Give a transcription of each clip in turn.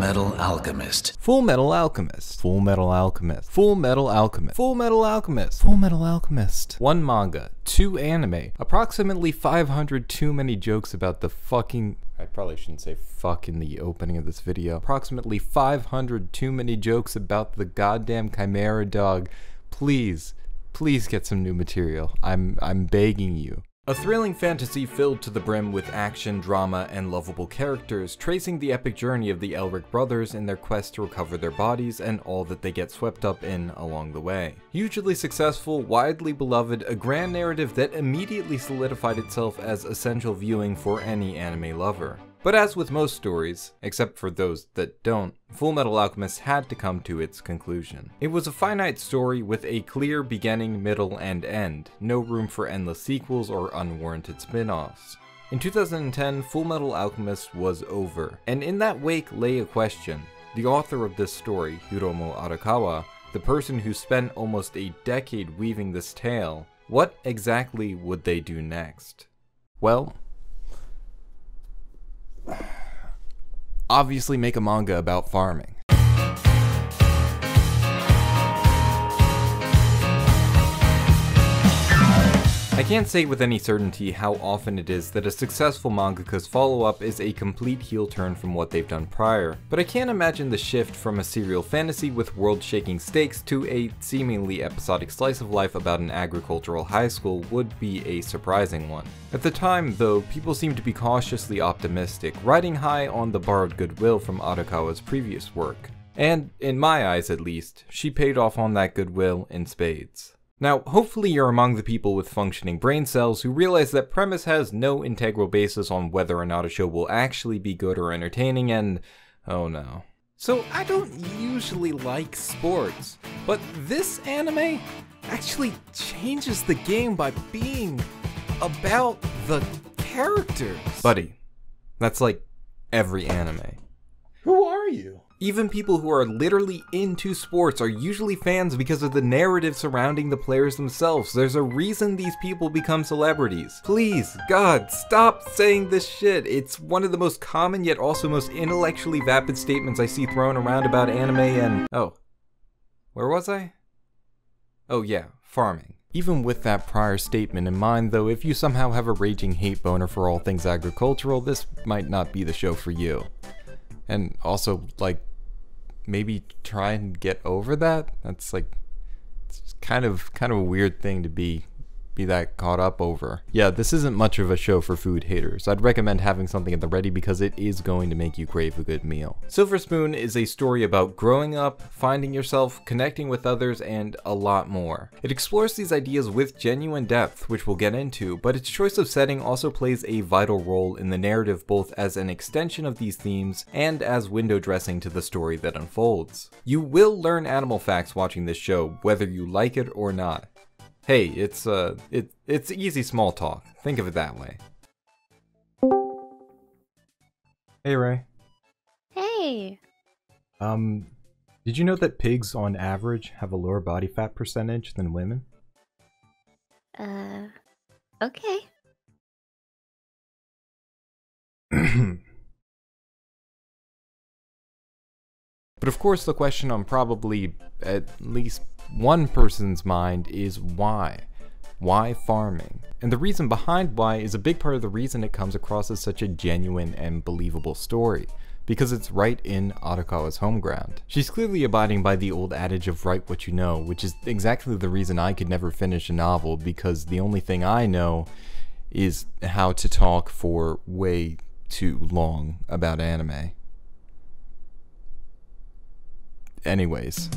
Metal Alchemist. Full Metal Alchemist. Full Metal Alchemist. Full Metal Alchemist. Full Metal Alchemist. Full Metal Alchemist. 1 manga, 2 anime, approximately 500 too many jokes about the fucking... I probably shouldn't say fuck in the opening of this video. Approximately 500 too many jokes about the goddamn Chimera dog. Please, please get some new material. I'm begging you. A thrilling fantasy filled to the brim with action, drama, and lovable characters, tracing the epic journey of the Elric brothers in their quest to recover their bodies and all that they get swept up in along the way. Hugely successful, widely beloved, a grand narrative that immediately solidified itself as essential viewing for any anime lover. But as with most stories, except for those that don't, Full Metal Alchemist had to come to its conclusion. It was a finite story with a clear beginning, middle, and end, no room for endless sequels or unwarranted spin-offs. In 2010, Full Metal Alchemist was over, and in that wake lay a question. The author of this story, Hiromu Arakawa, the person who spent almost a decade weaving this tale, what exactly would they do next? Well, obviously make a manga about farming. I can't say with any certainty how often it is that a successful mangaka's follow-up is a complete heel turn from what they've done prior, but I can't imagine the shift from a serial fantasy with world-shaking stakes to a seemingly episodic slice of life about an agricultural high school would be a surprising one. At the time, though, people seemed to be cautiously optimistic, riding high on the borrowed goodwill from Arakawa's previous work. And, in my eyes at least, she paid off on that goodwill in spades. Now, hopefully you're among the people with functioning brain cells who realize that premise has no integral basis on whether or not a show will actually be good or entertaining, and oh no. So I don't usually like sports, but this anime actually changes the game by being about the characters. Buddy, that's like every anime. Who are you? Even people who are literally into sports are usually fans because of the narrative surrounding the players themselves. There's a reason these people become celebrities. Please, God, stop saying this shit. It's one of the most common yet also most intellectually vapid statements I see thrown around about anime and... Oh. Where was I? Oh yeah, farming. Even with that prior statement in mind though, if you somehow have a raging hate boner for all things agricultural, this might not be the show for you. And also, like, maybe try and get over that. That's like, it's kind of a weird thing to be that caught up over. Yeah, this isn't much of a show for food haters. I'd recommend having something at the ready because it is going to make you crave a good meal. Silver Spoon is a story about growing up, finding yourself, connecting with others, and a lot more. It explores these ideas with genuine depth, which we'll get into, but its choice of setting also plays a vital role in the narrative both as an extension of these themes and as window dressing to the story that unfolds. You will learn animal facts watching this show, whether you like it or not. Hey, it's easy small talk. Think of it that way. Hey, Ray. Hey. Did you know that pigs on average have a lower body fat percentage than women? Okay. But of course the question on probably at least one person's mind is why? Why farming? And the reason behind why is a big part of the reason it comes across as such a genuine and believable story, because it's right in Arakawa's home ground. She's clearly abiding by the old adage of write what you know, which is exactly the reason I could never finish a novel, because the only thing I know is how to talk for way too long about anime. Anyways,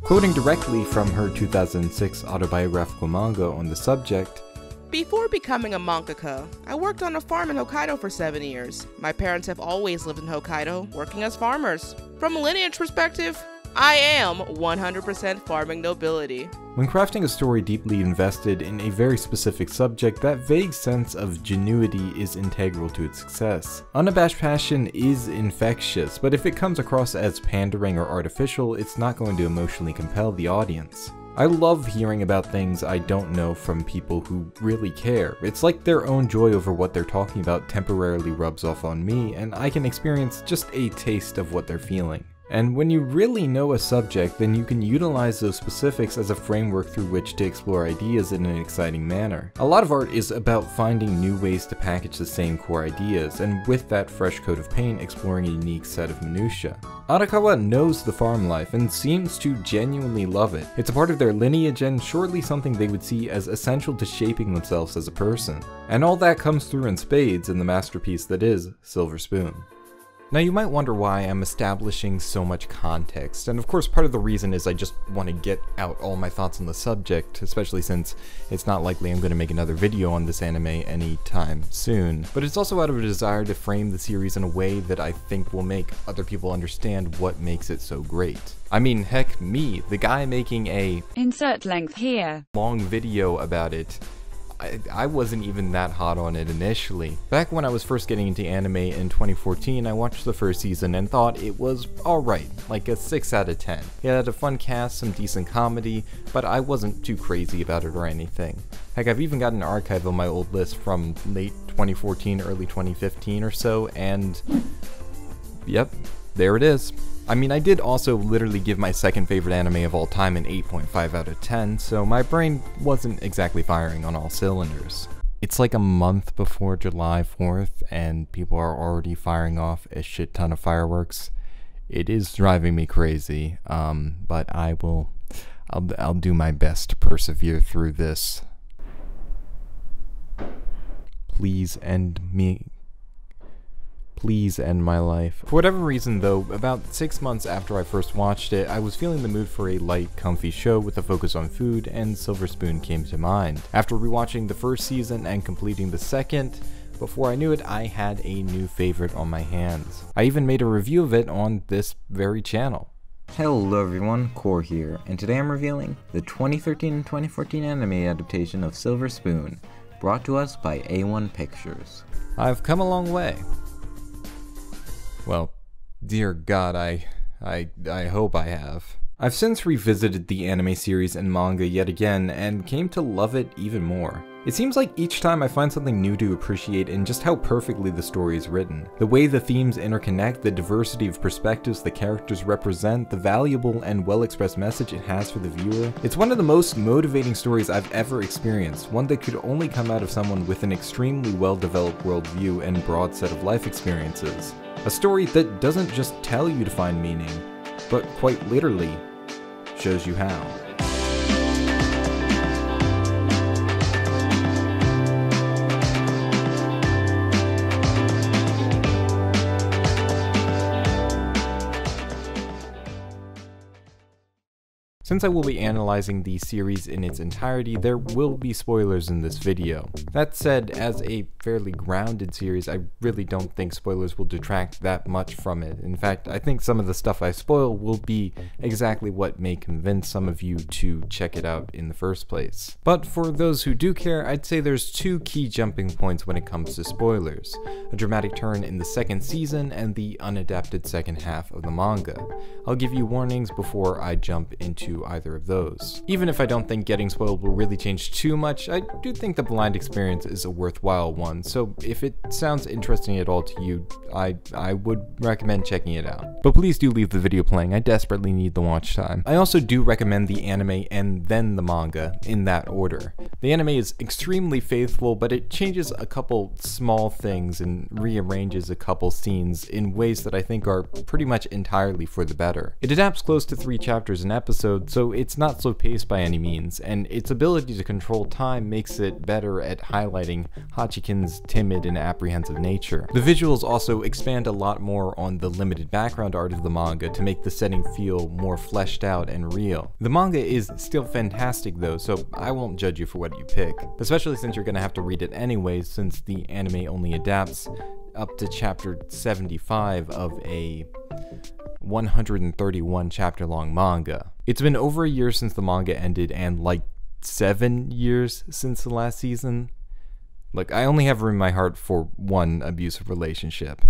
quoting directly from her 2006 autobiographical manga on the subject, "Before becoming a mangaka, I worked on a farm in Hokkaido for 7 years. My parents have always lived in Hokkaido, working as farmers. From a lineage perspective, I am 100% farming nobility." When crafting a story deeply invested in a very specific subject, that vague sense of genuity is integral to its success. Unabashed passion is infectious, but if it comes across as pandering or artificial, it's not going to emotionally compel the audience. I love hearing about things I don't know from people who really care. It's like their own joy over what they're talking about temporarily rubs off on me, and I can experience just a taste of what they're feeling. And when you really know a subject, then you can utilize those specifics as a framework through which to explore ideas in an exciting manner. A lot of art is about finding new ways to package the same core ideas, and with that fresh coat of paint, exploring a unique set of minutiae. Arakawa knows the farm life and seems to genuinely love it. It's a part of their lineage and surely something they would see as essential to shaping themselves as a person. And all that comes through in spades in the masterpiece that is Silver Spoon. Now you might wonder why I'm establishing so much context, and of course part of the reason is I just want to get out all my thoughts on the subject, especially since it's not likely I'm going to make another video on this anime anytime soon. But it's also out of a desire to frame the series in a way that I think will make other people understand what makes it so great. I mean, heck, me, the guy making a insert length here long video about it, I wasn't even that hot on it initially. Back when I was first getting into anime in 2014, I watched the first season and thought it was alright, like a 6 out of 10. It had a fun cast, some decent comedy, but I wasn't too crazy about it or anything. Heck, I've even got an archive on my old list from late 2014, early 2015 or so, and yep, there it is. I mean, I did also literally give my second favorite anime of all time an 8.5 out of 10, so my brain wasn't exactly firing on all cylinders. It's like a month before July 4th, and people are already firing off a shit ton of fireworks. It is driving me crazy, but I'll do my best to persevere through this. Please end my life. For whatever reason though, about 6 months after I first watched it, I was feeling the mood for a light, comfy show with a focus on food, and Silver Spoon came to mind. After rewatching the first season and completing the second, before I knew it, I had a new favorite on my hands. I even made a review of it on this very channel. Hello everyone, Core here, and today I'm revealing the 2013 and 2014 anime adaptation of Silver Spoon, brought to us by A1 Pictures. I've come a long way. Well, dear God, I hope I have. I've since revisited the anime series and manga yet again, and came to love it even more. It seems like each time I find something new to appreciate in just how perfectly the story is written. The way the themes interconnect, the diversity of perspectives the characters represent, the valuable and well-expressed message it has for the viewer. It's one of the most motivating stories I've ever experienced, one that could only come out of someone with an extremely well-developed worldview and broad set of life experiences. A story that doesn't just tell you to find meaning, but quite literally shows you how. Since I will be analyzing the series in its entirety, there will be spoilers in this video. That said, as a fairly grounded series, I really don't think spoilers will detract that much from it. In fact, I think some of the stuff I spoil will be exactly what may convince some of you to check it out in the first place. But for those who do care, I'd say there's two key jumping points when it comes to spoilers: a dramatic turn in the second season and the unadapted second half of the manga. I'll give you warnings before I jump into either of those. Even if I don't think getting spoiled will really change too much, I do think the blind experience is a worthwhile one, so if it sounds interesting at all to you, I would recommend checking it out. But please do leave the video playing, I desperately need the watch time. I also do recommend the anime and then the manga, in that order. The anime is extremely faithful, but it changes a couple small things and rearranges a couple scenes in ways that I think are pretty much entirely for the better. It adapts close to 3 chapters an episode, so it's not so paced by any means, and its ability to control time makes it better at highlighting Hachiken's timid and apprehensive nature. The visuals also expand a lot more on the limited background art of the manga to make the setting feel more fleshed out and real. The manga is still fantastic though, so I won't judge you for what you pick, especially since you're gonna have to read it anyways, since the anime only adapts up to chapter 75 of a 131 chapter long manga. It's been over a year since the manga ended and like 7 years since the last season. Look, I only have room in my heart for one abusive relationship.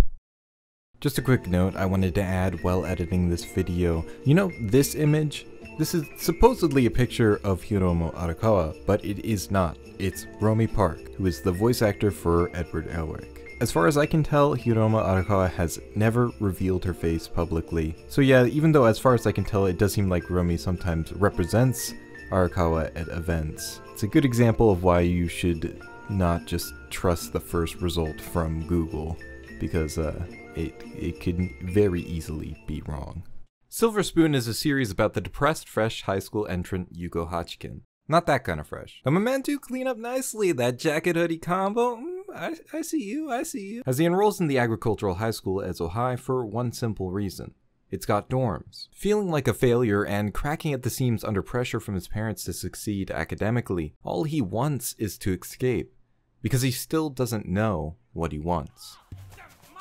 Just a quick note I wanted to add while editing this video. You know this image? This is supposedly a picture of Hiromu Arakawa, but it is not. It's Romy Park, who is the voice actor for Edward Elric. As far as I can tell, Hiromu Arakawa has never revealed her face publicly. So yeah, even though as far as I can tell, it does seem like Romy sometimes represents Arakawa at events. It's a good example of why you should not just trust the first result from Google, because it could very easily be wrong. Silver Spoon is a series about the depressed, fresh high school entrant Yuko Hachiken. Not that kind of fresh. The Momentu clean up nicely, that jacket hoodie combo. I see you, I see you. As he enrolls in the agricultural high school at Zohai for one simple reason. It's got dorms. Feeling like a failure and cracking at the seams under pressure from his parents to succeed academically, all he wants is to escape. Because he still doesn't know what he wants.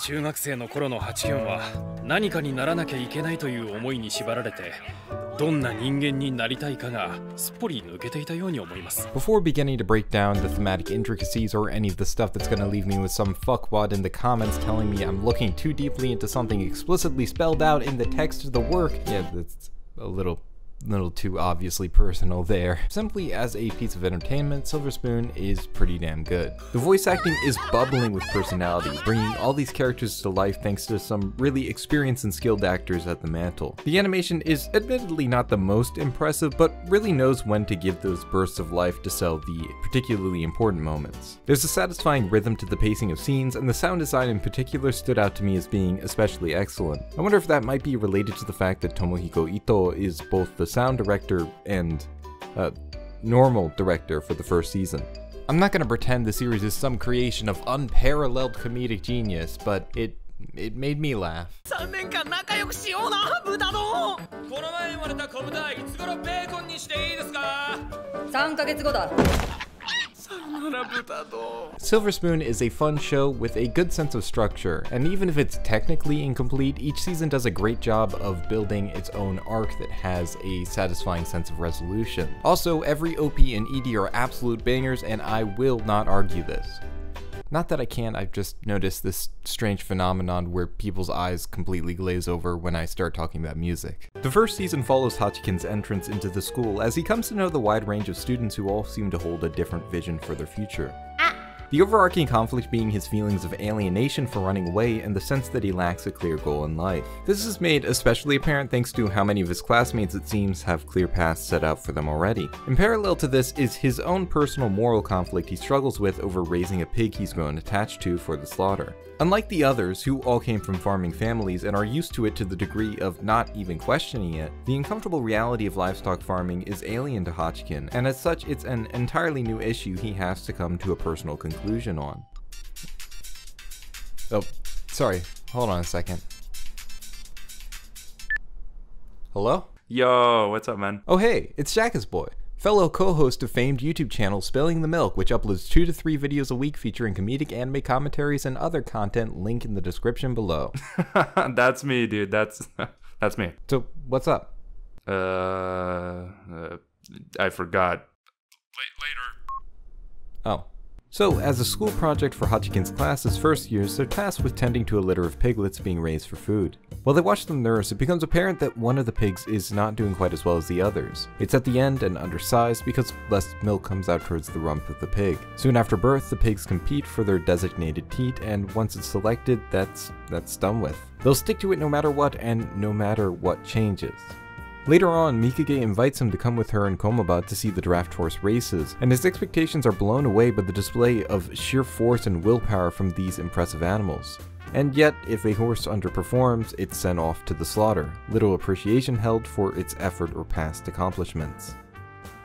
中学生の頃の8-4は何かにならなきゃいけないという思いに縛られてどんな人間になりたいかがすっぽり抜けていたように思います Before beginning to break down the thematic intricacies or any of the stuff that's gonna leave me with some fuckwad in the comments telling me I'm looking too deeply into something explicitly spelled out in the text of the work, yeah, that's a little too obviously personal there. Simply as a piece of entertainment, Silver Spoon is pretty damn good. The voice acting is bubbling with personality, bringing all these characters to life thanks to some really experienced and skilled actors at the mantle. The animation is admittedly not the most impressive, but really knows when to give those bursts of life to sell the particularly important moments. There's a satisfying rhythm to the pacing of scenes, and the sound design in particular stood out to me as being especially excellent. I wonder if that might be related to the fact that Tomohiko Ito is both the sound director and normal director for the first season. I'm not gonna pretend the series is some creation of unparalleled comedic genius, but it made me laugh. 3年間仲良くしような豚丼この前生まれた子豚いつ頃ベーコンにしていいですか3ヶ月後だ Silver Spoon is a fun show with a good sense of structure, and even if it's technically incomplete, each season does a great job of building its own arc that has a satisfying sense of resolution. Also, every OP and ED are absolute bangers, and I will not argue this. Not that I can't, I've just noticed this strange phenomenon where people's eyes completely glaze over when I start talking about music. The first season follows Hachiken's entrance into the school as he comes to know the wide range of students who all seem to hold a different vision for their future. The overarching conflict being his feelings of alienation for running away and the sense that he lacks a clear goal in life. This is made especially apparent thanks to how many of his classmates it seems have clear paths set out for them already. In parallel to this is his own personal moral conflict he struggles with over raising a pig he's grown attached to for the slaughter. Unlike the others, who all came from farming families and are used to it to the degree of not even questioning it, the uncomfortable reality of livestock farming is alien to Hachiken, and as such it's an entirely new issue he has to come to a personal conclusion on. Oh, sorry, hold on a second. Hello? Yo, what's up, man? Oh hey, it's Shaka's boy, fellow co-host of famed YouTube channel Spilling the Milk, which uploads 2 to 3 videos a week featuring comedic anime commentaries and other content, link in the description below. That's me, dude. That's me. So, what's up? I forgot. Later. Oh. So, as a school project for Hachiken's class's first years, they're tasked with tending to a litter of piglets being raised for food. While they watch them nurse, it becomes apparent that one of the pigs is not doing quite as well as the others. It's at the end and undersized because less milk comes out towards the rump of the pig. Soon after birth, the pigs compete for their designated teat, and once it's selected, that's done with. They'll stick to it no matter what, and no matter what changes. Later on, Mikage invites him to come with her and Komaba to see the draft horse races, and his expectations are blown away by the display of sheer force and willpower from these impressive animals. And yet, if a horse underperforms, it's sent off to the slaughter, little appreciation held for its effort or past accomplishments.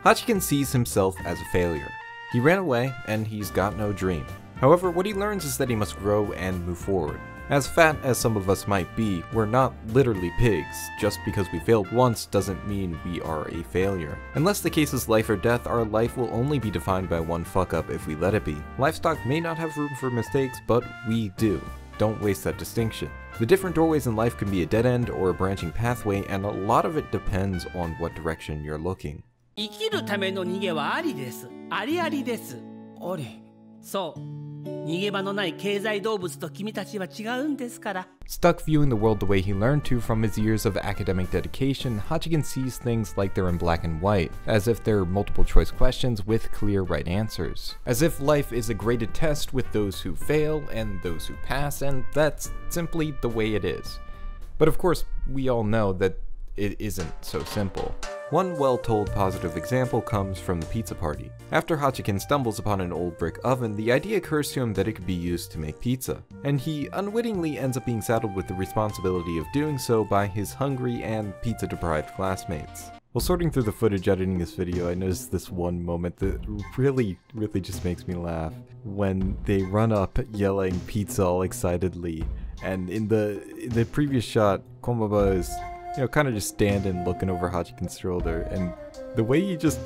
Hachiken sees himself as a failure. He ran away, and he's got no dream. However, what he learns is that he must grow and move forward. As fat as some of us might be, we're not literally pigs. Just because we failed once doesn't mean we are a failure. Unless the case is life or death, our life will only be defined by one fuck up if we let it be. Livestock may not have room for mistakes, but we do. Don't waste that distinction. The different doorways in life can be a dead end or a branching pathway, and a lot of it depends on what direction you're looking. 生きるための逃げはありです。ありありです。あり。そう。逃げ場のない経済動物と君たちは違うんですから。 Stuck viewing the world the way he learned to from his years of academic dedication, Hachiken sees things like they're in black and white, as if they're multiple choice questions with clear right answers. As if life is a graded test with those who fail and those who pass, and that's simply the way it is. But of course, we all know that it isn't so simple. One well-told positive example comes from the pizza party. After Hachiken stumbles upon an old brick oven, the idea occurs to him that it could be used to make pizza, and he unwittingly ends up being saddled with the responsibility of doing so by his hungry and pizza-deprived classmates. While sorting through the footage editing this video, I noticed this one moment that really just makes me laugh. When they run up yelling pizza all excitedly, and in the previous shot, Komaba is kind of just standing looking over Hachiken's shoulder, and the way he just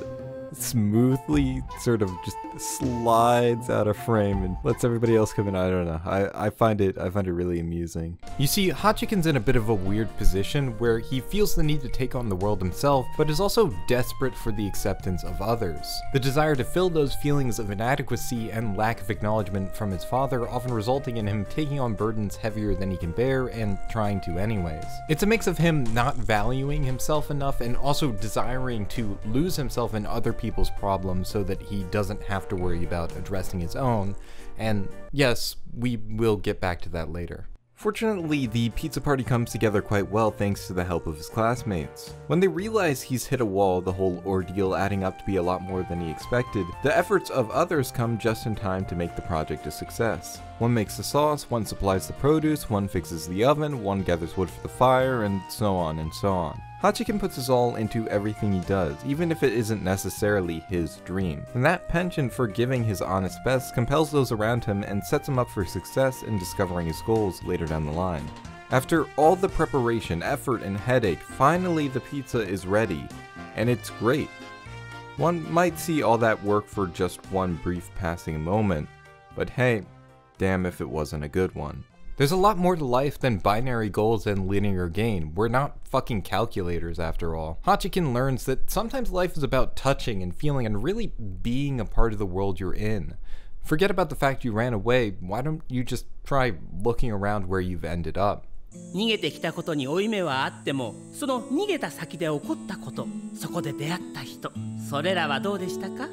smoothly sort of just slides out of frame and lets everybody else come in, I don't know. I find it really amusing. You see, Hachiken's in a bit of a weird position where he feels the need to take on the world himself, but is also desperate for the acceptance of others. The desire to fill those feelings of inadequacy and lack of acknowledgement from his father, often resulting in him taking on burdens heavier than he can bear and trying to anyways. It's a mix of him not valuing himself enough and also desiring to lose himself in other people's problems so that he doesn't have to worry about addressing his own, and yes, we will get back to that later. Fortunately, the pizza party comes together quite well thanks to the help of his classmates. When they realize he's hit a wall, the whole ordeal adding up to be a lot more than he expected, the efforts of others come just in time to make the project a success. One makes the sauce, one supplies the produce, one fixes the oven, one gathers wood for the fire, and so on and so on. Hachiken puts his all into everything he does, even if it isn't necessarily his dream. And that penchant for giving his honest best compels those around him and sets him up for success in discovering his goals later down the line. After all the preparation, effort, and headache, finally the pizza is ready, and it's great. One might see all that work for just one brief passing moment, but hey, damn if it wasn't a good one. There's a lot more to life than binary goals and linear gain. We're not fucking calculators after all. Hachiken learns that sometimes life is about touching and feeling and really being a part of the world you're in. Forget about the fact you ran away, why don't you just try looking around where you've ended up? 逃げてきたことに負い目はあっても、その逃げた先で起こったこと、そこで出会った人、それらはどうでしたか？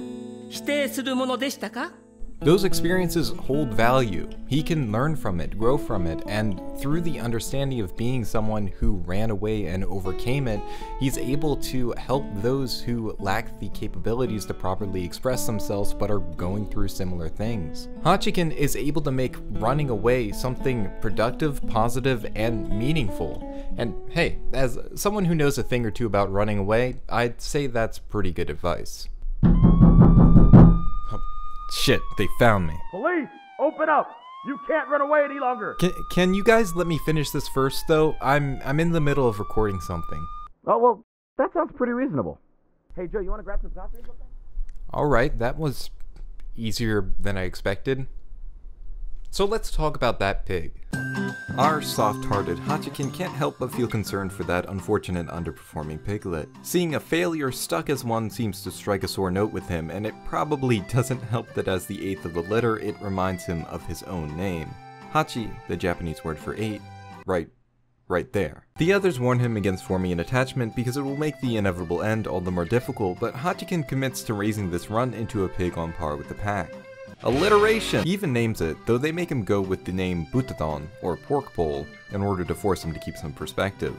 否定するものでしたか？ Those experiences hold value. He can learn from it, grow from it, and through the understanding of being someone who ran away and overcame it, he's able to help those who lack the capabilities to properly express themselves but are going through similar things. Hachiken is able to make running away something productive, positive, and meaningful. And hey, as someone who knows a thing or two about running away, I'd say that's pretty good advice. Shit, they found me. Police, open up! You can't run away any longer! Can you guys let me finish this first, though? I'm in the middle of recording something. Oh, well, that sounds pretty reasonable. Hey, Joe, you want to grab some coffee or something? Alright, that was easier than I expected. So let's talk about that pig. Our soft-hearted Hachiken can't help but feel concerned for that unfortunate underperforming piglet. Seeing a failure stuck as one seems to strike a sore note with him, and it probably doesn't help that as the eighth of the litter, it reminds him of his own name. Hachi, the Japanese word for eight, right there. The others warn him against forming an attachment because it will make the inevitable end all the more difficult, but Hachiken commits to raising this runt into a pig on par with the pack. Alliteration! He even names it, though they make him go with the name Butadon, or pork pole, in order to force him to keep some perspective.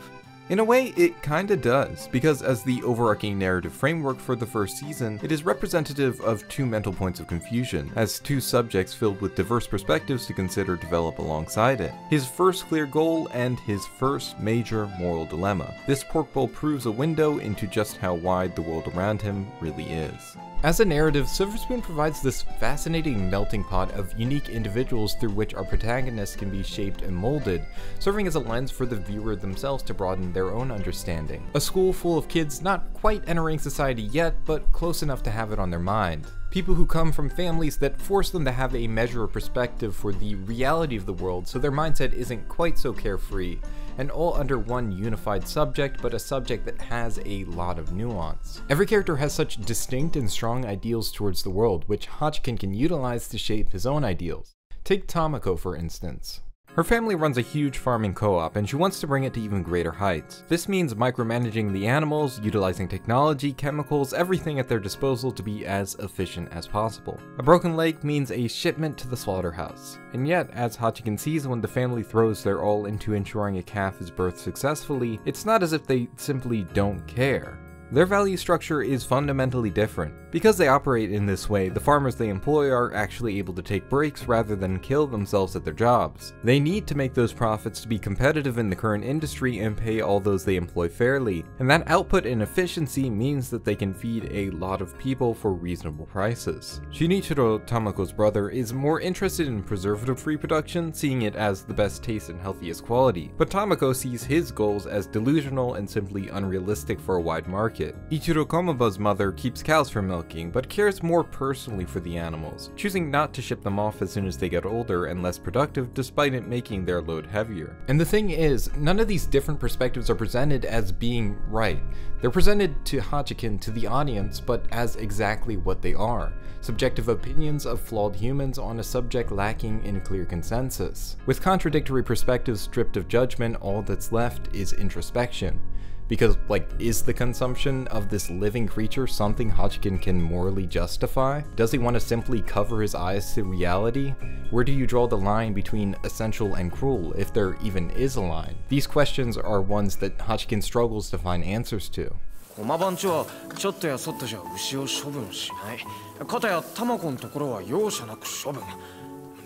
In a way, it kinda does, because as the overarching narrative framework for the first season, it is representative of two mental points of confusion, as two subjects filled with diverse perspectives to consider develop alongside it. His first clear goal and his first major moral dilemma. This pork bowl proves a window into just how wide the world around him really is. As a narrative, Silver Spoon provides this fascinating melting pot of unique individuals through which our protagonists can be shaped and molded, serving as a lens for the viewer themselves to broaden their own understanding. A school full of kids not quite entering society yet, but close enough to have it on their mind. People who come from families that force them to have a measure of perspective for the reality of the world so their mindset isn't quite so carefree, and all under one unified subject, but a subject that has a lot of nuance. Every character has such distinct and strong ideals towards the world, which Hachiken can utilize to shape his own ideals. Take Tamako for instance. Her family runs a huge farming co-op and she wants to bring it to even greater heights. This means micromanaging the animals, utilizing technology, chemicals, everything at their disposal to be as efficient as possible. A broken leg means a shipment to the slaughterhouse. And yet, as Hachiken sees when the family throws their all into ensuring a calf is birthed successfully, it's not as if they simply don't care. Their value structure is fundamentally different. Because they operate in this way, the farmers they employ are actually able to take breaks rather than kill themselves at their jobs. They need to make those profits to be competitive in the current industry and pay all those they employ fairly, and that output and efficiency means that they can feed a lot of people for reasonable prices. Shinichiro, Tamako's brother, is more interested in preservative-free production, seeing it as the best taste and healthiest quality, but Tamako sees his goals as delusional and simply unrealistic for a wide market. Ichiro Komoba's mother keeps cows for milking, but cares more personally for the animals, choosing not to ship them off as soon as they get older and less productive despite it making their load heavier. And the thing is, none of these different perspectives are presented as being right. They're presented to Hachiken, to the audience, but as exactly what they are. Subjective opinions of flawed humans on a subject lacking in clear consensus. With contradictory perspectives stripped of judgment, all that's left is introspection. Because, is the consumption of this living creature something Hachiken can morally justify? Does he want to simply cover his eyes to reality? Where do you draw the line between essential and cruel, if there even is a line? These questions are ones that Hachiken struggles to find answers to. おま番地はちょっとやそっとじゃ牛を処分しない。かたやタマコのところは容赦なく処分。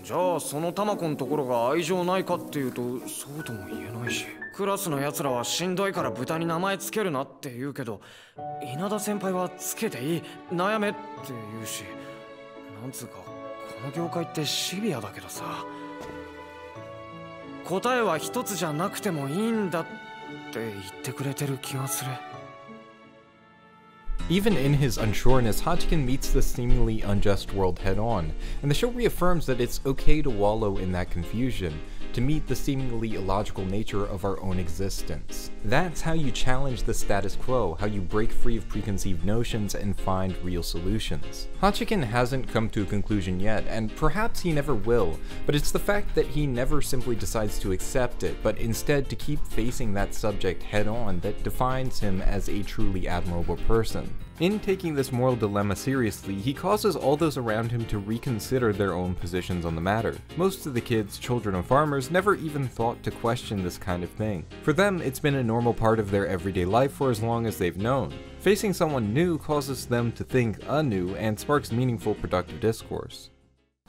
じゃあそのタマコのところが愛情ないかっていうとそうとも言えないし。クラスのやつらはしんどいから豚に名前つけるなって言うけど、稲田先輩はつけていい、悩めって言うし、なんつうかこの業界ってシビアだけどさ。答えは一つじゃなくてもいいんだって言ってくれてる気がする。Even in his unsureness, Hachiken meets the seemingly unjust world head-on, and the show reaffirms that it's okay to wallow in that confusion, to meet the seemingly illogical nature of our own existence. That's how you challenge the status quo, how you break free of preconceived notions and find real solutions. Hachiken hasn't come to a conclusion yet, and perhaps he never will, but it's the fact that he never simply decides to accept it, but instead to keep facing that subject head-on that defines him as a truly admirable person. In taking this moral dilemma seriously, he causes all those around him to reconsider their own positions on the matter. Most of the kids, children of farmers, never even thought to question this kind of thing. For them, it's been a normal part of their everyday life for as long as they've known. Facing someone new causes them to think anew and sparks meaningful, productive discourse.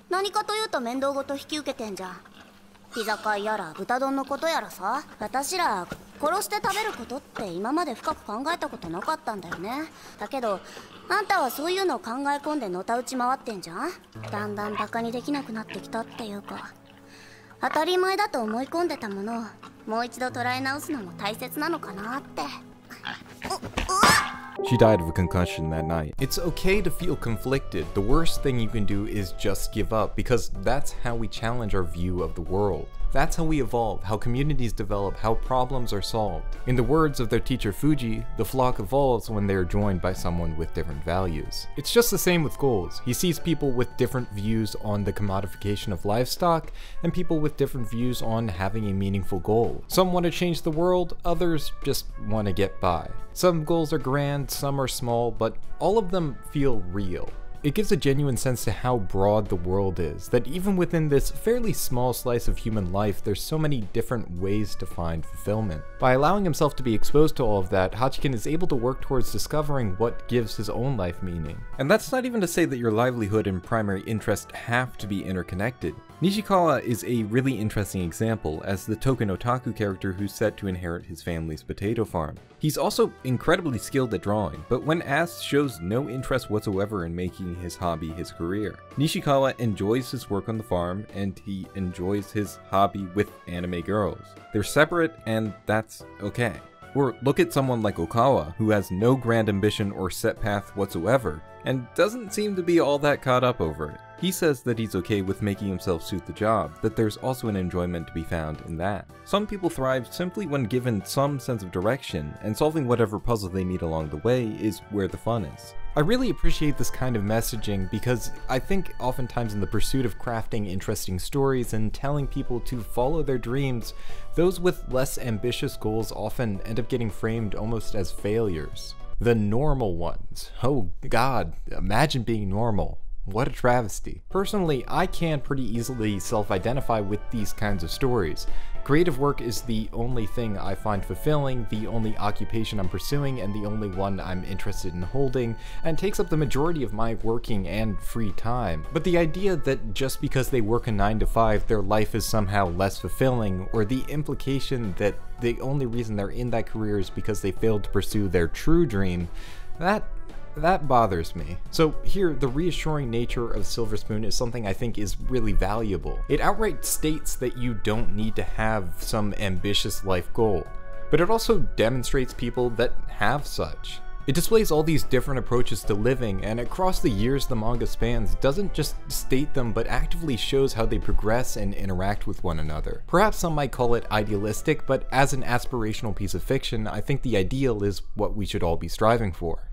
何かというと面倒ごと引き受けてんじゃん。ピザ会やら豚丼のことやらさ、私ら殺して食べることって今まで深く考えたことなかったんだよね。だけどあんたはそういうのを考え込んでのたうち回ってんじゃん。だんだんバカにできなくなってきたっていうか、当たり前だと思い込んでたものをもう一度捉え直すのも大切なのかなって。She died of a concussion that night. It's okay to feel conflicted. The worst thing you can do is just give up, because that's how we challenge our view of the world. That's how we evolve, how communities develop, how problems are solved. In the words of their teacher Fuji, the flock evolves when they are joined by someone with different values. It's just the same with goals. He sees people with different views on the commodification of livestock, and people with different views on having a meaningful goal. Some want to change the world, others just want to get by. Some goals are grand, some are small, but all of them feel real. It gives a genuine sense to how broad the world is, that even within this fairly small slice of human life, there's so many different ways to find fulfillment. By allowing himself to be exposed to all of that, Hachiken is able to work towards discovering what gives his own life meaning. And that's not even to say that your livelihood and primary interest have to be interconnected. Nishikawa is a really interesting example as the token otaku character who's set to inherit his family's potato farm. He's also incredibly skilled at drawing, but when asked shows no interest whatsoever in making his hobby his career. Nishikawa enjoys his work on the farm, and he enjoys his hobby with anime girls. They're separate, and that's okay. Or look at someone like Okawa, who has no grand ambition or set path whatsoever, and doesn't seem to be all that caught up over it. He says that he's okay with making himself suit the job, that there's also an enjoyment to be found in that. Some people thrive simply when given some sense of direction, and solving whatever puzzle they meet along the way is where the fun is. I really appreciate this kind of messaging because I think oftentimes in the pursuit of crafting interesting stories and telling people to follow their dreams, those with less ambitious goals often end up getting framed almost as failures. The normal ones. Oh god, imagine being normal. What a travesty. Personally, I can pretty easily self-identify with these kinds of stories. Creative work is the only thing I find fulfilling, the only occupation I'm pursuing, and the only one I'm interested in holding, and takes up the majority of my working and free time. But the idea that just because they work a 9 to 5, their life is somehow less fulfilling, or the implication that the only reason they're in that career is because they failed to pursue their true dream, that bothers me. So here, the reassuring nature of Silver Spoon is something I think is really valuable. It outright states that you don't need to have some ambitious life goal, but it also demonstrates people that have such. It displays all these different approaches to living, and across the years the manga spans doesn't just state them but actively shows how they progress and interact with one another. Perhaps some might call it idealistic, but as an aspirational piece of fiction, I think the ideal is what we should all be striving for.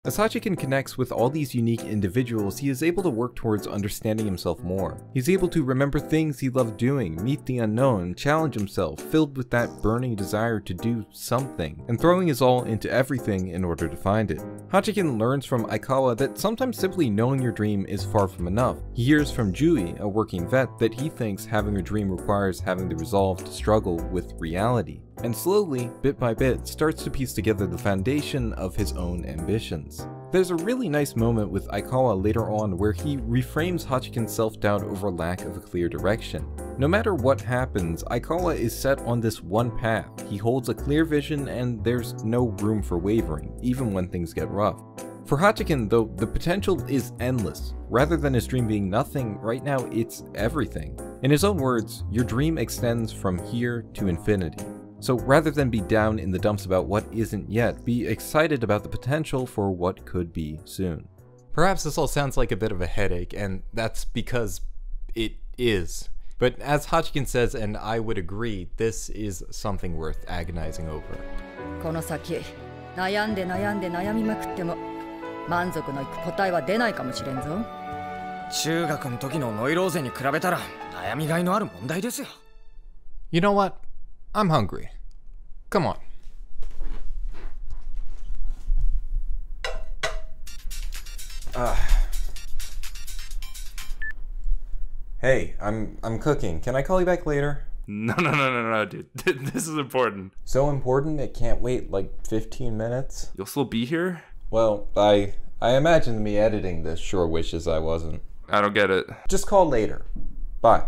As Hachiken connects with all these unique individuals, he is able to work towards understanding himself more. He's able to remember things he loved doing, meet the unknown, challenge himself, filled with that burning desire to do something, and throwing his all into everything in order to find it. Hachiken learns from Arakawa that sometimes simply knowing your dream is far from enough. He hears from Jui, a working vet, that he thinks having a dream requires having the resolve to struggle with reality, and slowly, bit by bit, starts to piece together the foundation of his own ambitions. There's a really nice moment with Arakawa later on where he reframes Hachiken's self-doubt over lack of a clear direction. No matter what happens, Arakawa is set on this one path. He holds a clear vision and there's no room for wavering, even when things get rough. For Hachiken, though, the potential is endless. Rather than his dream being nothing, right now it's everything. In his own words, your dream extends from here to infinity. So rather than be down in the dumps about what isn't yet, be excited about the potential for what could be soon. Perhaps this all sounds like a bit of a headache, and that's because it is. But as Hachiken says, and I would agree, this is something worth agonizing over. この先、悩んで悩みまくっても満足のいく答えは出ないかもしれんぞ。中学の時のノイローゼに比べたら悩みがいのある問題ですよ。You know what? I'm hungry. Come on. Hey, I'm cooking. Can I call you back later? No, dude. This is important. So important it can't wait like 15 minutes? You'll still be here? Well, I imagined me editing this sure wishes I wasn't. I don't get it. Just call later. Bye.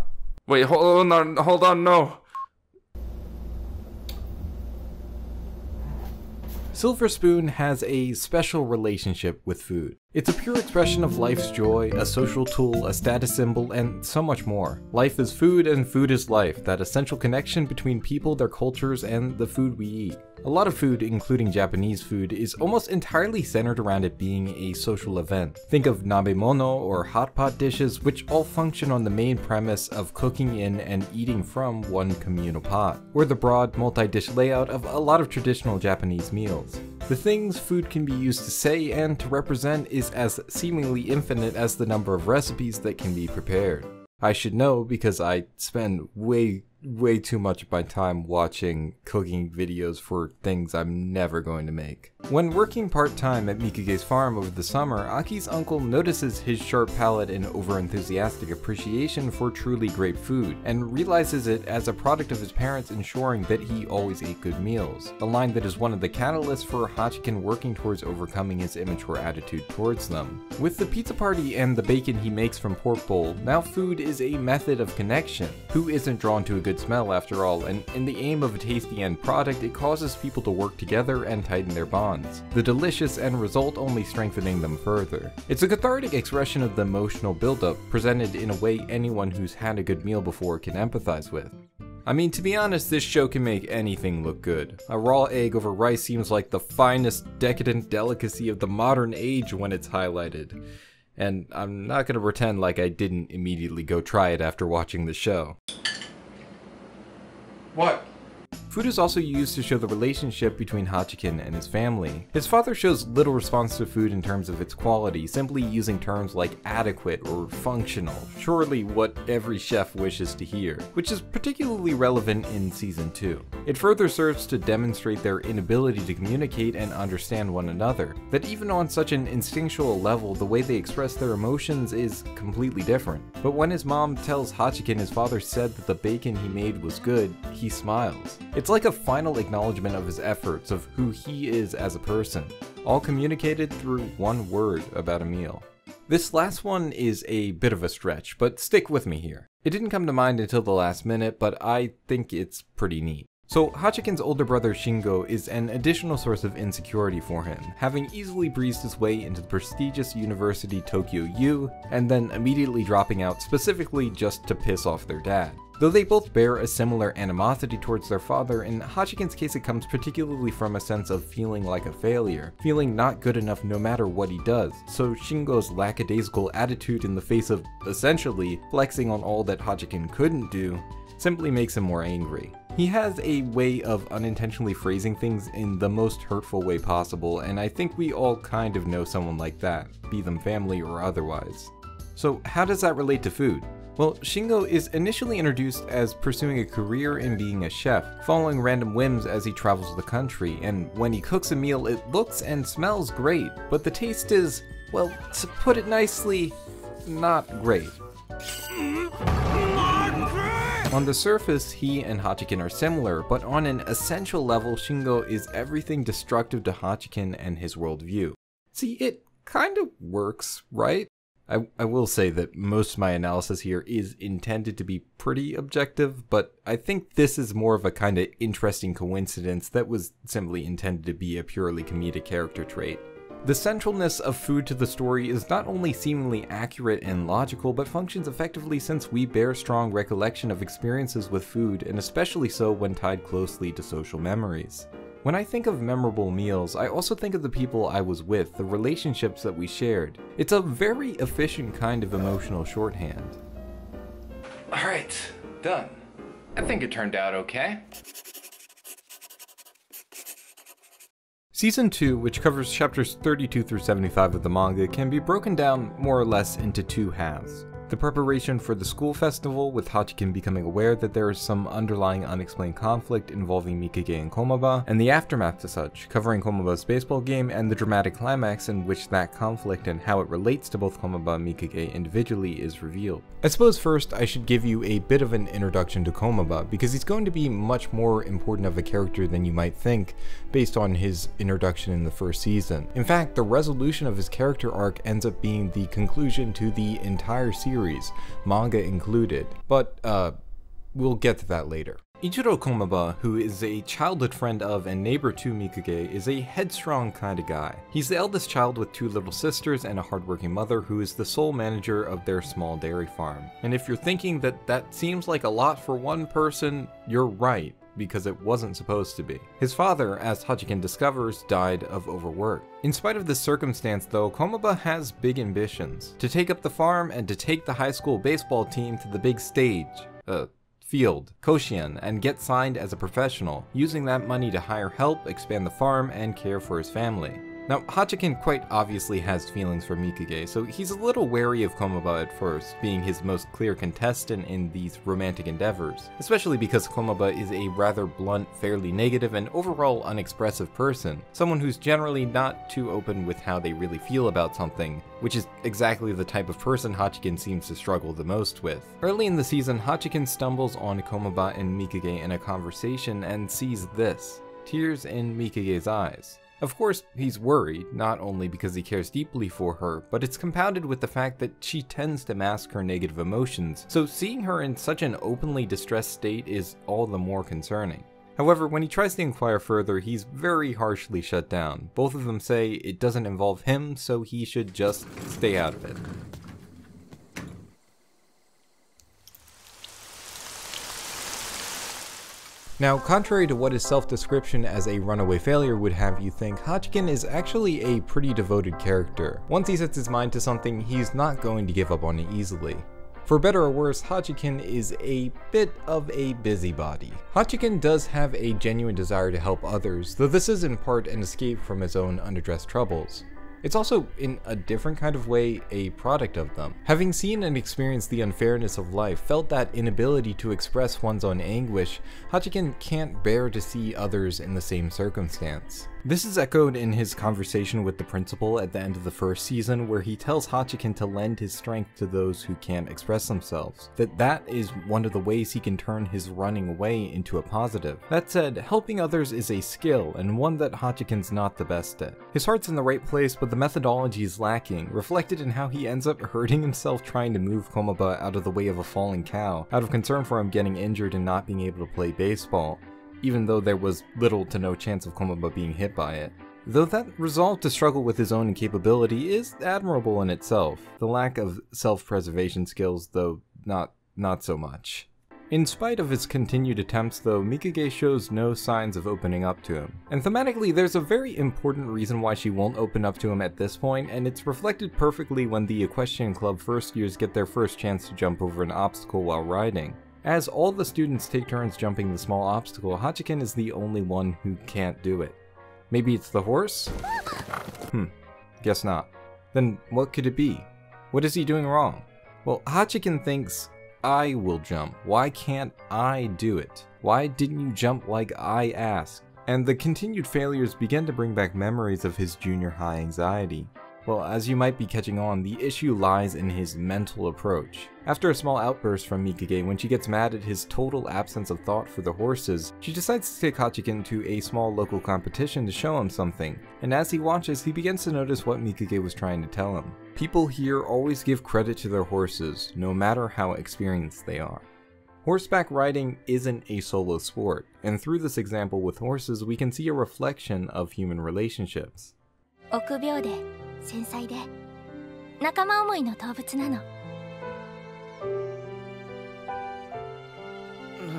Wait, hold on, no. Silver Spoon has a special relationship with food. It's a pure expression of life's joy, a social tool, a status symbol, and so much more. Life is food and food is life, that essential connection between people, their cultures, and the food we eat. A lot of food, including Japanese food, is almost entirely centered around it being a social event. Think of nabemono or hot pot dishes, which all function on the main premise of cooking in and eating from one communal pot, or the broad multi-dish layout of a lot of traditional Japanese meals. The things food can be used to say and to represent is as seemingly infinite as the number of recipes that can be prepared. I should know because I spend way too much of my time watching cooking videos for things I'm never going to make. When working part-time at Mikage's farm over the summer, Aki's uncle notices his sharp palate and over-enthusiastic appreciation for truly great food, and realizes it as a product of his parents ensuring that he always ate good meals, a line that is one of the catalysts for Hachiken working towards overcoming his immature attitude towards them. With the pizza party and the bacon he makes from pork bowl, now food is a method of connection. Who isn't drawn to a good smell after all, and in the aim of a tasty end product, it causes people to work together and tighten their bonds, the delicious end result only strengthening them further. It's a cathartic expression of the emotional buildup, presented in a way anyone who's had a good meal before can empathize with. I mean, to be honest, this show can make anything look good. A raw egg over rice seems like the finest decadent delicacy of the modern age when it's highlighted. And I'm not gonna pretend like I didn't immediately go try it after watching the show. What? Food is also used to show the relationship between Hachiken and his family. His father shows little response to food in terms of its quality, simply using terms like adequate or functional, surely what every chef wishes to hear, which is particularly relevant in Season 2. It further serves to demonstrate their inability to communicate and understand one another, that even on such an instinctual level, the way they express their emotions is completely different. But when his mom tells Hachiken his father said that the bacon he made was good, he smiles. It's like a final acknowledgement of his efforts, of who he is as a person, all communicated through one word about a meal. This last one is a bit of a stretch, but stick with me here. It didn't come to mind until the last minute, but I think it's pretty neat. So Hachiken's older brother Shingo is an additional source of insecurity for him, having easily breezed his way into the prestigious university Tokyo U, and then immediately dropping out specifically just to piss off their dad. Though they both bear a similar animosity towards their father, in Hachiken's case it comes particularly from a sense of feeling like a failure, feeling not good enough no matter what he does, so Shingo's lackadaisical attitude in the face of, essentially, flexing on all that Hachiken couldn't do, simply makes him more angry. He has a way of unintentionally phrasing things in the most hurtful way possible, and I think we all kind of know someone like that, be them family or otherwise. So how does that relate to food? Well, Shingo is initially introduced as pursuing a career in being a chef, following random whims as he travels the country, and when he cooks a meal it looks and smells great, but the taste is, well, to put it nicely, not great. On the surface, he and Hachiken are similar, but on an essential level, Shingo is everything destructive to Hachiken and his worldview. See, it kind of works, right? I will say that most of my analysis here is intended to be pretty objective, but I think this is more of a kind of interesting coincidence that was simply intended to be a purely comedic character trait. The centralness of food to the story is not only seemingly accurate and logical, but functions effectively since we bear strong recollection of experiences with food, and especially so when tied closely to social memories. When I think of memorable meals, I also think of the people I was with, the relationships that we shared. It's a very efficient kind of emotional shorthand. Alright, done. I think it turned out okay. Season 2, which covers chapters 32 through 75 of the manga, can be broken down more or less into two halves. The preparation for the school festival, with Hachiken becoming aware that there is some underlying unexplained conflict involving Mikage and Komaba, and the aftermath to such, covering Komaba's baseball game and the dramatic climax in which that conflict and how it relates to both Komaba and Mikage individually is revealed. I suppose first I should give you a bit of an introduction to Komaba, because he's going to be much more important of a character than you might think, based on his introduction in the first season. In fact, the resolution of his character arc ends up being the conclusion to the entire series, manga included, but we'll get to that later. Ichiro Komaba, who is a childhood friend of and neighbor to Mikage, is a headstrong kind of guy. He's the eldest child with two little sisters and a hardworking mother who is the sole manager of their small dairy farm. And if you're thinking that that seems like a lot for one person, you're right, because it wasn't supposed to be. His father, as Hachiken discovers, died of overwork. In spite of this circumstance though, Komaba has big ambitions. To take up the farm and to take the high school baseball team to the big stage. Field, Koshien, and get signed as a professional, using that money to hire help, expand the farm, and care for his family. Now, Hachiken quite obviously has feelings for Mikage, so he's a little wary of Komaba at first, being his most clear contestant in these romantic endeavors, especially because Komaba is a rather blunt, fairly negative, and overall unexpressive person, someone who's generally not too open with how they really feel about something, which is exactly the type of person Hachiken seems to struggle the most with. Early in the season, Hachiken stumbles on Komaba and Mikage in a conversation and sees this, tears in Mikage's eyes. Of course, he's worried, not only because he cares deeply for her, but it's compounded with the fact that she tends to mask her negative emotions, so seeing her in such an openly distressed state is all the more concerning. However, when he tries to inquire further, he's very harshly shut down. Both of them say it doesn't involve him, so he should just stay out of it. Now, contrary to what his self-description as a runaway failure would have you think, Hachiken is actually a pretty devoted character. Once he sets his mind to something, he's not going to give up on it easily. For better or worse, Hachiken is a bit of a busybody. Hachiken does have a genuine desire to help others, though this is in part an escape from his own unaddressed troubles. It's also, in a different kind of way, a product of them. Having seen and experienced the unfairness of life, felt that inability to express one's own anguish, Hachiken can't bear to see others in the same circumstance. This is echoed in his conversation with the principal at the end of the first season, where he tells Hachiken to lend his strength to those who can't express themselves. That is one of the ways he can turn his running away into a positive. That said, helping others is a skill, and one that Hachiken's not the best at. His heart's in the right place, but the methodology is lacking, reflected in how he ends up hurting himself trying to move Komaba out of the way of a falling cow, out of concern for him getting injured and not being able to play baseball, even though there was little to no chance of Komaba being hit by it. Though that resolve to struggle with his own incapability is admirable in itself, the lack of self-preservation skills, though, not so much. In spite of his continued attempts though, Mikage shows no signs of opening up to him. And thematically, there's a very important reason why she won't open up to him at this point, and it's reflected perfectly when the Equestrian Club first years get their first chance to jump over an obstacle while riding. As all the students take turns jumping the small obstacle, Hachiken is the only one who can't do it. Maybe it's the horse? Guess not. Then what could it be? What is he doing wrong? Well, Hachiken thinks, I will jump. Why can't I do it? Why didn't you jump like I asked? And the continued failures begin to bring back memories of his junior high anxiety. Well, as you might be catching on, the issue lies in his mental approach. After a small outburst from Mikage when she gets mad at his total absence of thought for the horses, she decides to take Hachiken to a small local competition to show him something, and as he watches, he begins to notice what Mikage was trying to tell him. People here always give credit to their horses, no matter how experienced they are. Horseback riding isn't a solo sport, and through this example with horses, we can see a reflection of human relationships. 臆病で繊細で仲間思いの動物なの。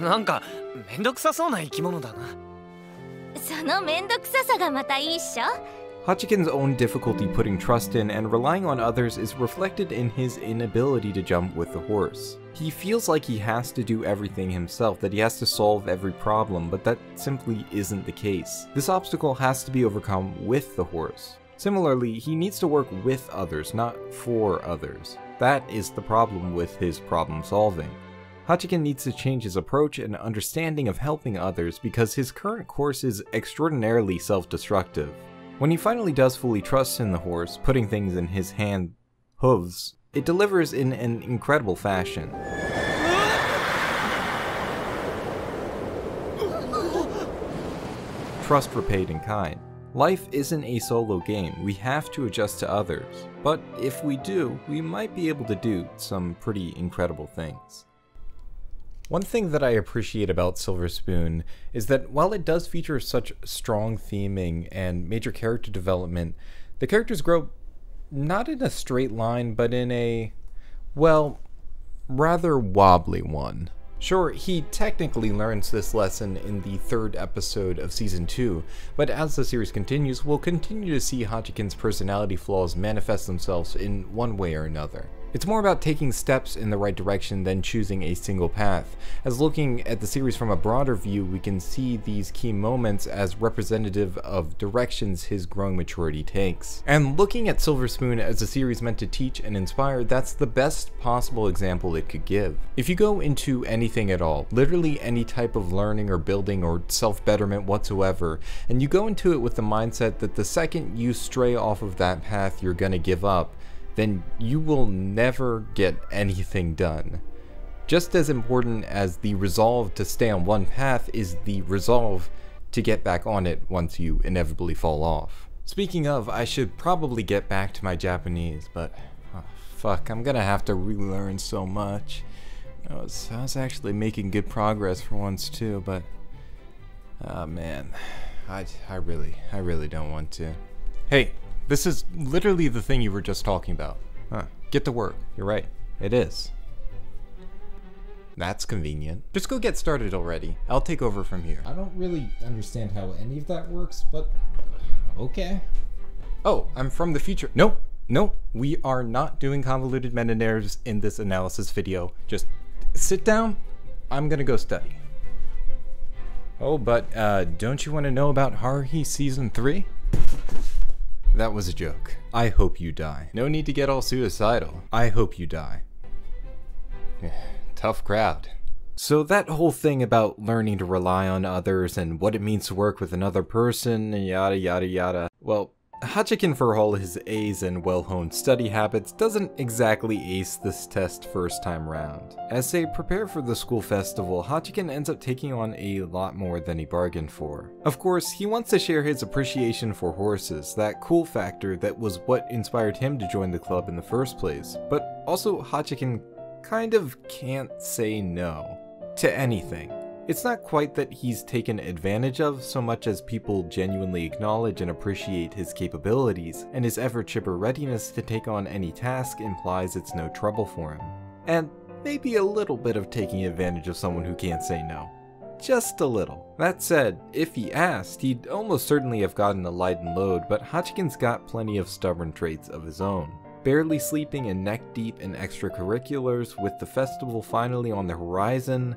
なんかめんどくさそうな生き物だな。そのめんどくささがまたいいっしょ。Hachiken's own difficulty putting trust in and relying on others is reflected in his inability to jump with the horse. He feels like he has to do everything himself, that he has to solve every problem, but that simply isn't the case. This obstacle has to be overcome with the horse. Similarly, he needs to work with others, not for others. That is the problem with his problem solving. Hachiken needs to change his approach and understanding of helping others because his current course is extraordinarily self-destructive. When he finally does fully trust in the horse, putting things in his hooves, it delivers in an incredible fashion. Trust repaid in kind. Life isn't a solo game, we have to adjust to others. But if we do, we might be able to do some pretty incredible things. One thing that I appreciate about Silver Spoon is that while it does feature such strong theming and major character development, the characters grow not in a straight line, but in a, well, rather wobbly one. Sure, he technically learns this lesson in the 3rd episode of Season 2, but as the series continues, we'll continue to see Hachiken's personality flaws manifest themselves in one way or another. It's more about taking steps in the right direction than choosing a single path, as looking at the series from a broader view, we can see these key moments as representative of directions his growing maturity takes. And looking at Silver Spoon as a series meant to teach and inspire, that's the best possible example it could give. If you go into anything at all, literally any type of learning or building or self-betterment whatsoever, and you go into it with the mindset that the second you stray off of that path, you're gonna give up, then you will never get anything done. Just as important as the resolve to stay on one path is the resolve to get back on it once you inevitably fall off. Speaking of, I should probably get back to my Japanese, but fuck, I'm gonna have to relearn so much. I was actually making good progress for once too, but man, I really don't want to. Hey, this is literally the thing you were just talking about. Get to work. You're right. It is. That's convenient. Just go get started already. I'll take over from here. I don't really understand how any of that works, but okay. Oh, I'm from the future. No, we are not doing convoluted meta narratives in this analysis video. Just sit down. I'm gonna go study. Oh, but don't you want to know about Haruhi Season 3? That was a joke. I hope you die. No need to get all suicidal. I hope you die. Tough crowd. So that whole thing about learning to rely on others and what it means to work with another person, yada yada yada. Well, Hachiken, for all his A's and well-honed study habits, doesn't exactly ace this test first time round. As they prepare for the school festival, Hachiken ends up taking on a lot more than he bargained for. Of course, he wants to share his appreciation for horses, that cool factor that was what inspired him to join the club in the first place, but also Hachiken kind of can't say no to anything. It's not quite that he's taken advantage of so much as people genuinely acknowledge and appreciate his capabilities, and his ever-chipper readiness to take on any task implies it's no trouble for him. And maybe a little bit of taking advantage of someone who can't say no. Just a little. That said, if he asked, he'd almost certainly have gotten a light and load, but Hachiken's got plenty of stubborn traits of his own. Barely sleeping and neck deep in extracurriculars, with the festival finally on the horizon.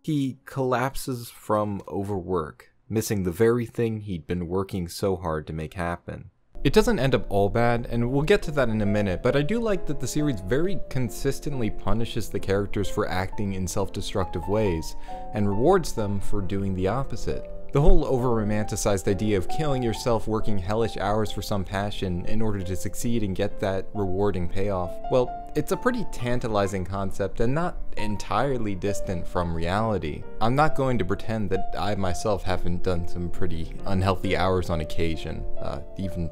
He collapses from overwork, missing the very thing he'd been working so hard to make happen. It doesn't end up all bad, and we'll get to that in a minute, but I do like that the series very consistently punishes the characters for acting in self-destructive ways, and rewards them for doing the opposite. The whole over-romanticized idea of killing yourself working hellish hours for some passion in order to succeed and get that rewarding payoff, well, it's a pretty tantalizing concept and not entirely distant from reality. I'm not going to pretend that I myself haven't done some pretty unhealthy hours on occasion, even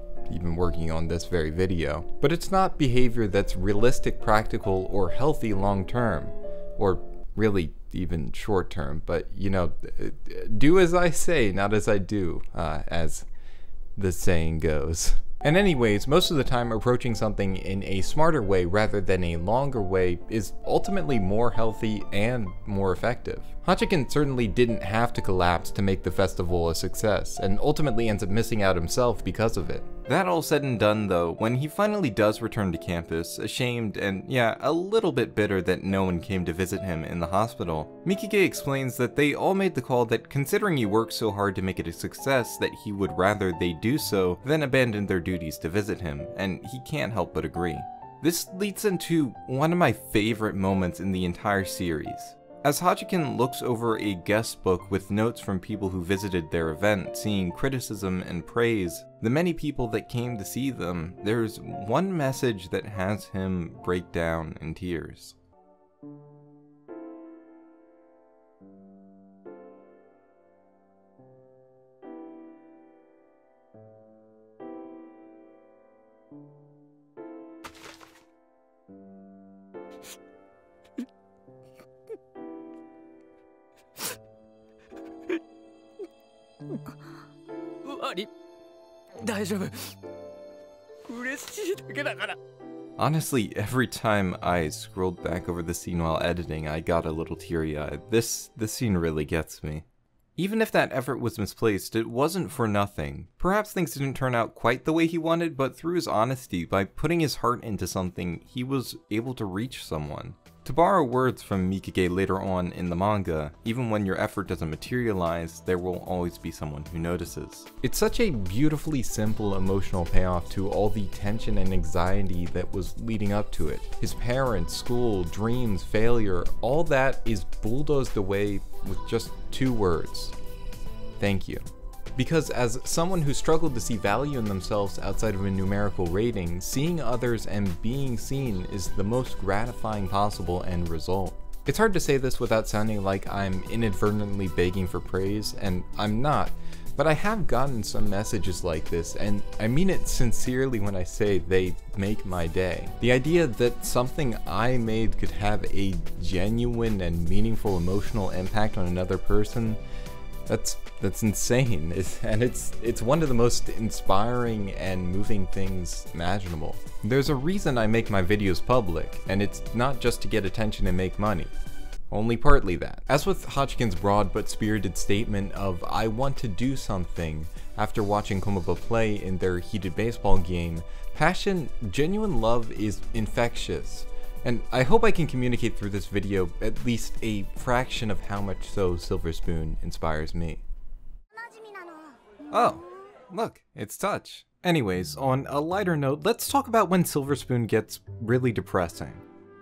working on this very video. But it's not behavior that's realistic, practical, or healthy long-term, or really even short-term, but you know, do as I say, not as I do, as the saying goes. And anyways, most of the time approaching something in a smarter way rather than a longer way is ultimately more healthy and more effective. Hachiken certainly didn't have to collapse to make the festival a success, and ultimately ends up missing out himself because of it. That all said and done though, when he finally does return to campus, ashamed and yeah, a little bit bitter that no one came to visit him in the hospital, Mikage explains that they all made the call that considering he worked so hard to make it a success that he would rather they do so than abandon their duties to visit him, and he can't help but agree. This leads into one of my favorite moments in the entire series. As Hachiken looks over a guest book with notes from people who visited their event, seeing criticism and praise, the many people that came to see them, there's one message that has him break down in tears. Honestly, every time I scrolled back over the scene while editing, I got a little teary-eyed. This scene really gets me. Even if that effort was misplaced, it wasn't for nothing. Perhaps things didn't turn out quite the way he wanted, but through his honesty, by putting his heart into something, he was able to reach someone. To borrow words from Mikage later on in the manga, even when your effort doesn't materialize, there will always be someone who notices. It's such a beautifully simple emotional payoff to all the tension and anxiety that was leading up to it. His parents, school, dreams, failure, all that is bulldozed away with just 2 words. Thank you. Because as someone who struggled to see value in themselves outside of a numerical rating, seeing others and being seen is the most gratifying possible end result. It's hard to say this without sounding like I'm inadvertently begging for praise, and I'm not, but I have gotten some messages like this, and I mean it sincerely when I say they make my day. The idea that something I made could have a genuine and meaningful emotional impact on another person, That's insane, and it's one of the most inspiring and moving things imaginable. There's a reason I make my videos public, and it's not just to get attention and make money. Only partly that. As with Hachiken's broad but spirited statement of "I want to do something" after watching Komoba play in their heated baseball game, passion, genuine love is infectious. And I hope I can communicate through this video at least a fraction of how much so Silver Spoon inspires me. Oh, look, it's Touch. Anyways, on a lighter note, let's talk about when Silver Spoon gets really depressing,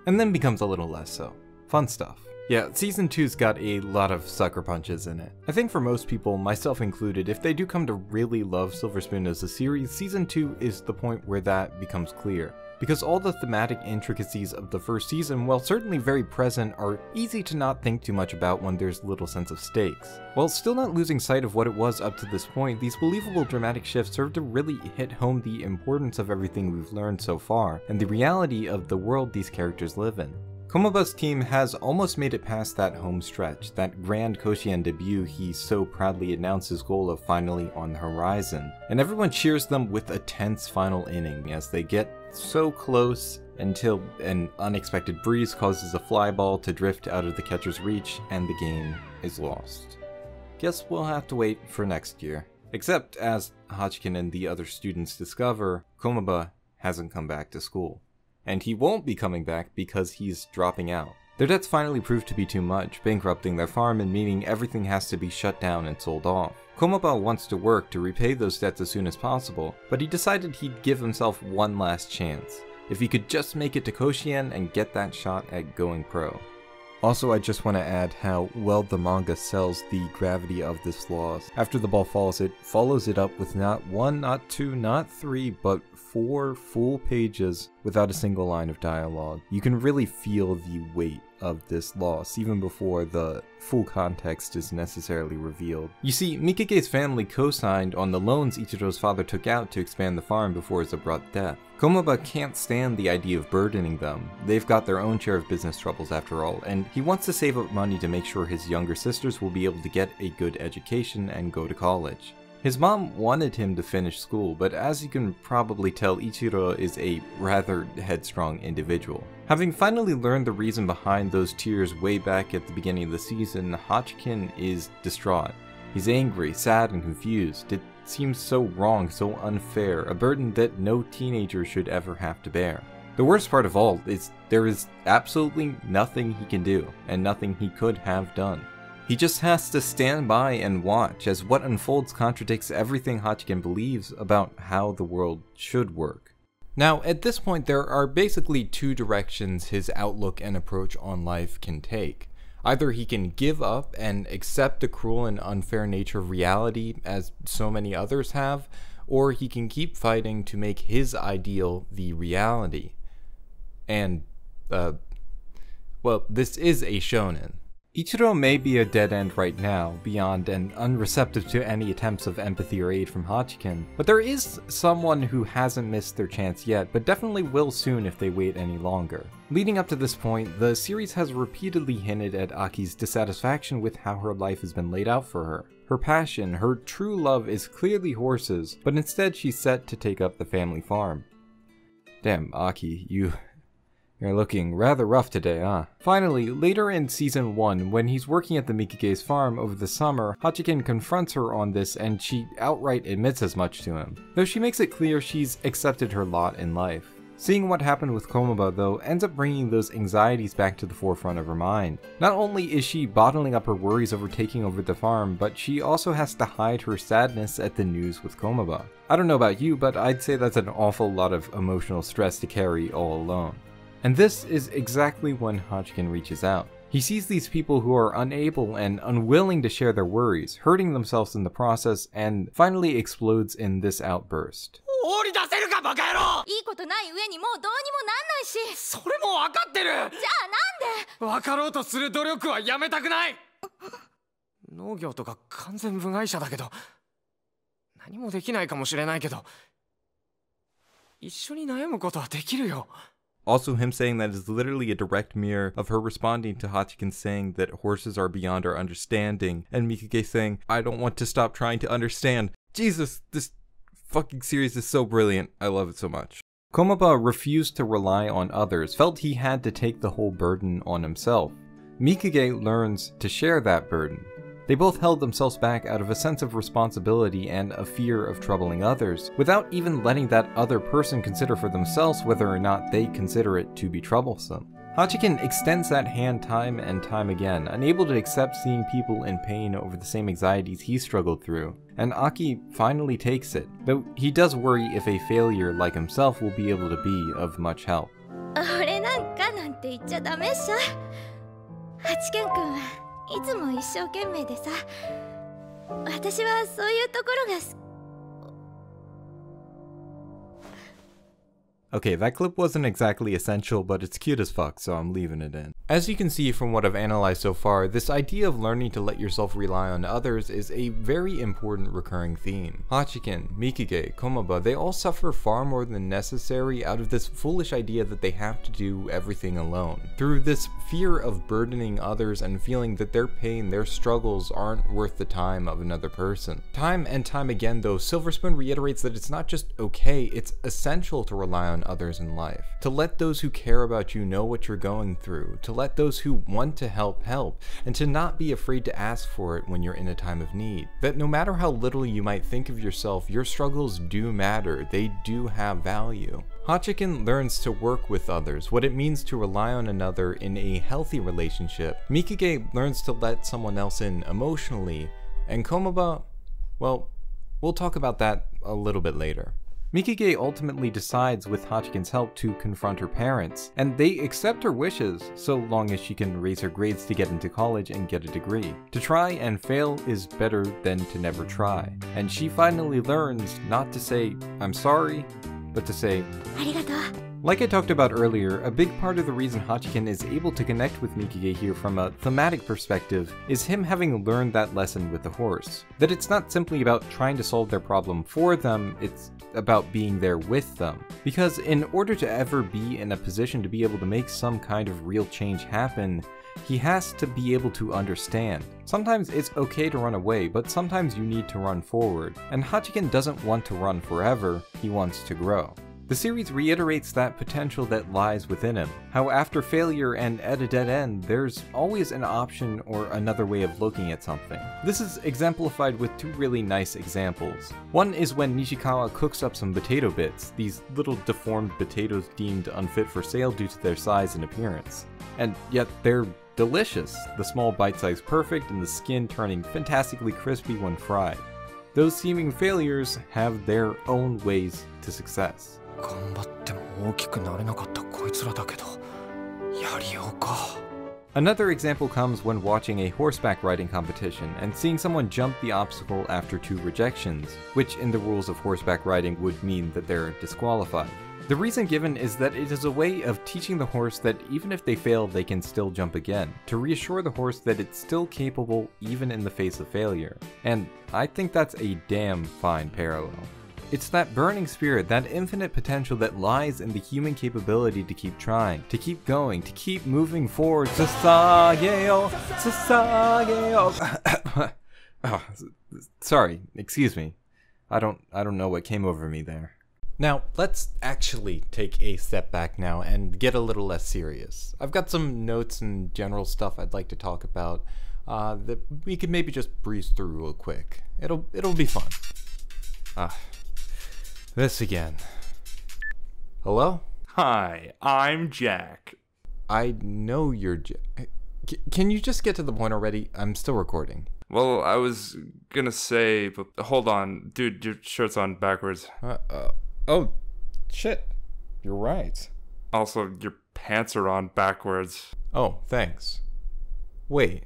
and then becomes a little less so. Fun stuff. Yeah, Season 2's got a lot of sucker punches in it. I think for most people, myself included, if they do come to really love Silver Spoon as a series, Season 2 is the point where that becomes clear. Because all the thematic intricacies of the first season, while certainly very present, are easy to not think too much about when there's little sense of stakes. While still not losing sight of what it was up to this point, these believable dramatic shifts serve to really hit home the importance of everything we've learned so far, and the reality of the world these characters live in. Komoba's team has almost made it past that home stretch, that grand Koshien debut he so proudly announced his goal of finally on the horizon, and everyone cheers them with a tense final inning as they get so close until an unexpected breeze causes a fly ball to drift out of the catcher's reach and the game is lost. Guess we'll have to wait for next year. Except, as Hachiken and the other students discover, Komoba hasn't come back to school. And he won't be coming back because he's dropping out. Their debts finally proved to be too much, bankrupting their farm and meaning everything has to be shut down and sold off. Komoba wants to work to repay those debts as soon as possible, but he decided he'd give himself one last chance, if he could just make it to Koshien and get that shot at going pro. Also, I just want to add how well the manga sells the gravity of this loss. After the ball falls, it follows it up with not one, not two, not three, but 4 full pages without a single line of dialogue. You can really feel the weight of this loss even before the full context is necessarily revealed. You see, Mikage's family co-signed on the loans Ichiro's father took out to expand the farm before his abrupt death. Komoba can't stand the idea of burdening them. They've got their own share of business troubles after all, and he wants to save up money to make sure his younger sisters will be able to get a good education and go to college. His mom wanted him to finish school, but as you can probably tell, Ichiro is a rather headstrong individual. Having finally learned the reason behind those tears way back at the beginning of the season, Hachiken is distraught. He's angry, sad, and confused. It seems so wrong, so unfair, a burden that no teenager should ever have to bear. The worst part of all is there is absolutely nothing he can do, and nothing he could have done. He just has to stand by and watch as what unfolds contradicts everything Hachiken believes about how the world should work. Now, at this point, there are basically two directions his outlook and approach on life can take. Either he can give up and accept the cruel and unfair nature of reality, as so many others have, or he can keep fighting to make his ideal the reality. And, well, this is a shonen. Ichiro may be a dead end right now, beyond and unreceptive to any attempts of empathy or aid from Hachiken, but there is someone who hasn't missed their chance yet, but definitely will soon if they wait any longer. Leading up to this point, the series has repeatedly hinted at Aki's dissatisfaction with how her life has been laid out for her. Her passion, her true love is clearly horses, but instead she's set to take up the family farm. Damn, Aki, You're looking rather rough today, huh? Finally, later in Season 1, when he's working at the Mikage's farm over the summer, Hachiken confronts her on this and she outright admits as much to him, though she makes it clear she's accepted her lot in life. Seeing what happened with Komoba, though, ends up bringing those anxieties back to the forefront of her mind. Not only is she bottling up her worries over taking over the farm, but she also has to hide her sadness at the news with Komoba. I don't know about you, but I'd say that's an awful lot of emotional stress to carry all alone. And this is exactly when Hachiken reaches out. He sees these people who are unable and unwilling to share their worries, hurting themselves in the process, and finally explodes in this outburst. 放り出せるかバカ野郎！いいことない上にもうどうにもなんないし。それも分かってる。じゃあなんで？分かろうとする努力はやめたくない。農業とか完全部外者だけど、何もできないかもしれないけど、一緒に悩むことはできるよ。Also, him saying that is literally a direct mirror of her responding to Hachiken saying that horses are beyond our understanding, and Mikage saying, I don't want to stop trying to understand. Jesus, this fucking series is so brilliant. I love it so much. Komaba refused to rely on others, felt he had to take the whole burden on himself. Mikage learns to share that burden. They both held themselves back out of a sense of responsibility and a fear of troubling others, without even letting that other person consider for themselves whether or not they consider it to be troublesome. Hachiken extends that hand time and time again, unable to accept seeing people in pain over the same anxieties he struggled through, and Aki finally takes it, though he does worry if a failure like himself will be able to be of much help. 俺なんかなんて言っちゃダメっしょ。八軒君はいつも一生懸命でさ、私はそういうところが好き。 Okay, that clip wasn't exactly essential, but it's cute as fuck, so I'm leaving it in. As you can see from what I've analyzed so far, this idea of learning to let yourself rely on others is a very important recurring theme. Hachiken, Mikage, Komaba, they all suffer far more than necessary out of this foolish idea that they have to do everything alone. Through this fear of burdening others and feeling that their pain, their struggles aren't worth the time of another person. Time and time again though, Silver Spoon reiterates that it's not just okay, it's essential to rely on others in life. To let those who care about you know what you're going through, to let those who want to help, and to not be afraid to ask for it when you're in a time of need. That no matter how little you might think of yourself, your struggles do matter, they do have value. Hachiken learns to work with others, what it means to rely on another in a healthy relationship. Mikage learns to let someone else in emotionally, and Komaba, well, we'll talk about that a little bit later. Mikage ultimately decides with Hachiken's help to confront her parents, and they accept her wishes so long as she can raise her grades to get into college and get a degree. To try and fail is better than to never try, and she finally learns not to say, I'm sorry, but to say, arigato. Like I talked about earlier, a big part of the reason Hachiken is able to connect with Mikage here from a thematic perspective is him having learned that lesson with the horse. That it's not simply about trying to solve their problem for them, it's about being there with them. Because in order to ever be in a position to be able to make some kind of real change happen, he has to be able to understand. Sometimes it's okay to run away, but sometimes you need to run forward. And Hachiken doesn't want to run forever, he wants to grow. The series reiterates that potential that lies within him, how after failure and at a dead end, there's always an option or another way of looking at something. This is exemplified with two really nice examples. One is when Nishikawa cooks up some potato bits, these little deformed potatoes deemed unfit for sale due to their size and appearance. And yet they're delicious, the small bite size perfect and the skin turning fantastically crispy when fried. Those seeming failures have their own ways to success. Another example comes when watching a horseback riding competition and seeing someone jump the obstacle after 2 rejections, which in the rules of horseback riding would mean that they're disqualified. The reason given is that it is a way of teaching the horse that even if they fail, they can still jump again, to reassure the horse that it's still capable even in the face of failure. And I think that's a damn fine parallel. It's that burning spirit, that infinite potential that lies in the human capability to keep trying, to keep going, to keep moving forward. Sasageo, Sasageo. Oh, sorry, excuse me. I don't know what came over me there. Now, let's actually take a step back now and get a little less serious. I've got some notes and general stuff I'd like to talk about that we could maybe just breeze through real quick. It'll be fun. This again. Hello? Hi, I'm Jack. I know you're Jack. Can you just get to the point already? I'm still recording. Well, I was gonna say, but hold on. Dude, your shirt's on backwards. Oh, shit. You're right. Also, your pants are on backwards. Oh, thanks. Wait.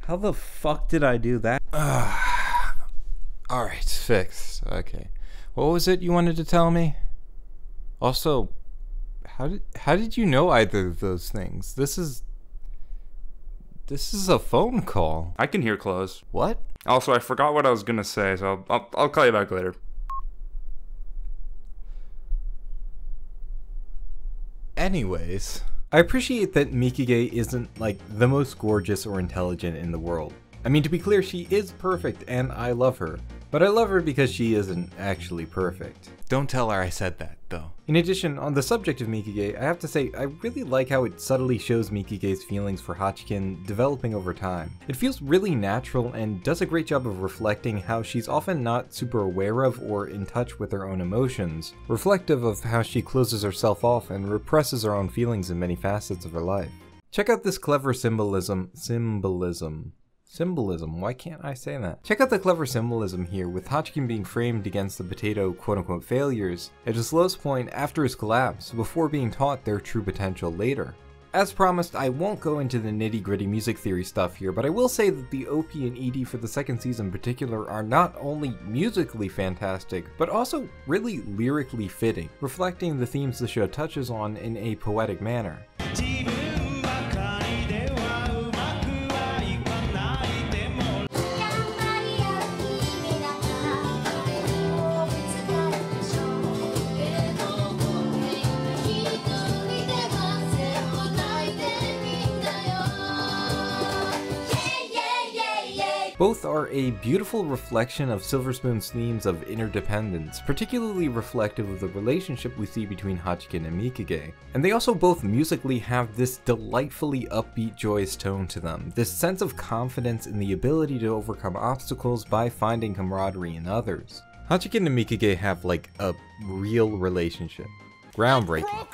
How the fuck did I do that? Alright, fixed. Okay. What was it you wanted to tell me? Also, how did you know either of those things? This is a phone call. I can hear close. What? Also, I forgot what I was gonna say, so I'll call you back later. Anyways, I appreciate that Mikage isn't like the most gorgeous or intelligent in the world. I mean, to be clear, she is perfect and I love her. But I love her because she isn't actually perfect. Don't tell her I said that, though. In addition, on the subject of Mikage, I have to say, I really like how it subtly shows Mikage's feelings for Hachiken developing over time. It feels really natural and does a great job of reflecting how she's often not super aware of or in touch with her own emotions, reflective of how she closes herself off and represses her own feelings in many facets of her life. Check out this clever symbolism, why can't I say that? Check out the clever symbolism here with Hachiken being framed against the potato quote-unquote failures at his lowest point after his collapse before being taught their true potential later. As promised, I won't go into the nitty-gritty music theory stuff here, but I will say that the OP and ED for the second season in particular are not only musically fantastic, but also really lyrically fitting, reflecting the themes the show touches on in a poetic manner. Both are a beautiful reflection of Silver Spoon's themes of interdependence, particularly reflective of the relationship we see between Hachiken and Mikage. And they also both musically have this delightfully upbeat, joyous tone to them, this sense of confidence in the ability to overcome obstacles by finding camaraderie in others. Hachiken and Mikage have like a real relationship. Groundbreaking.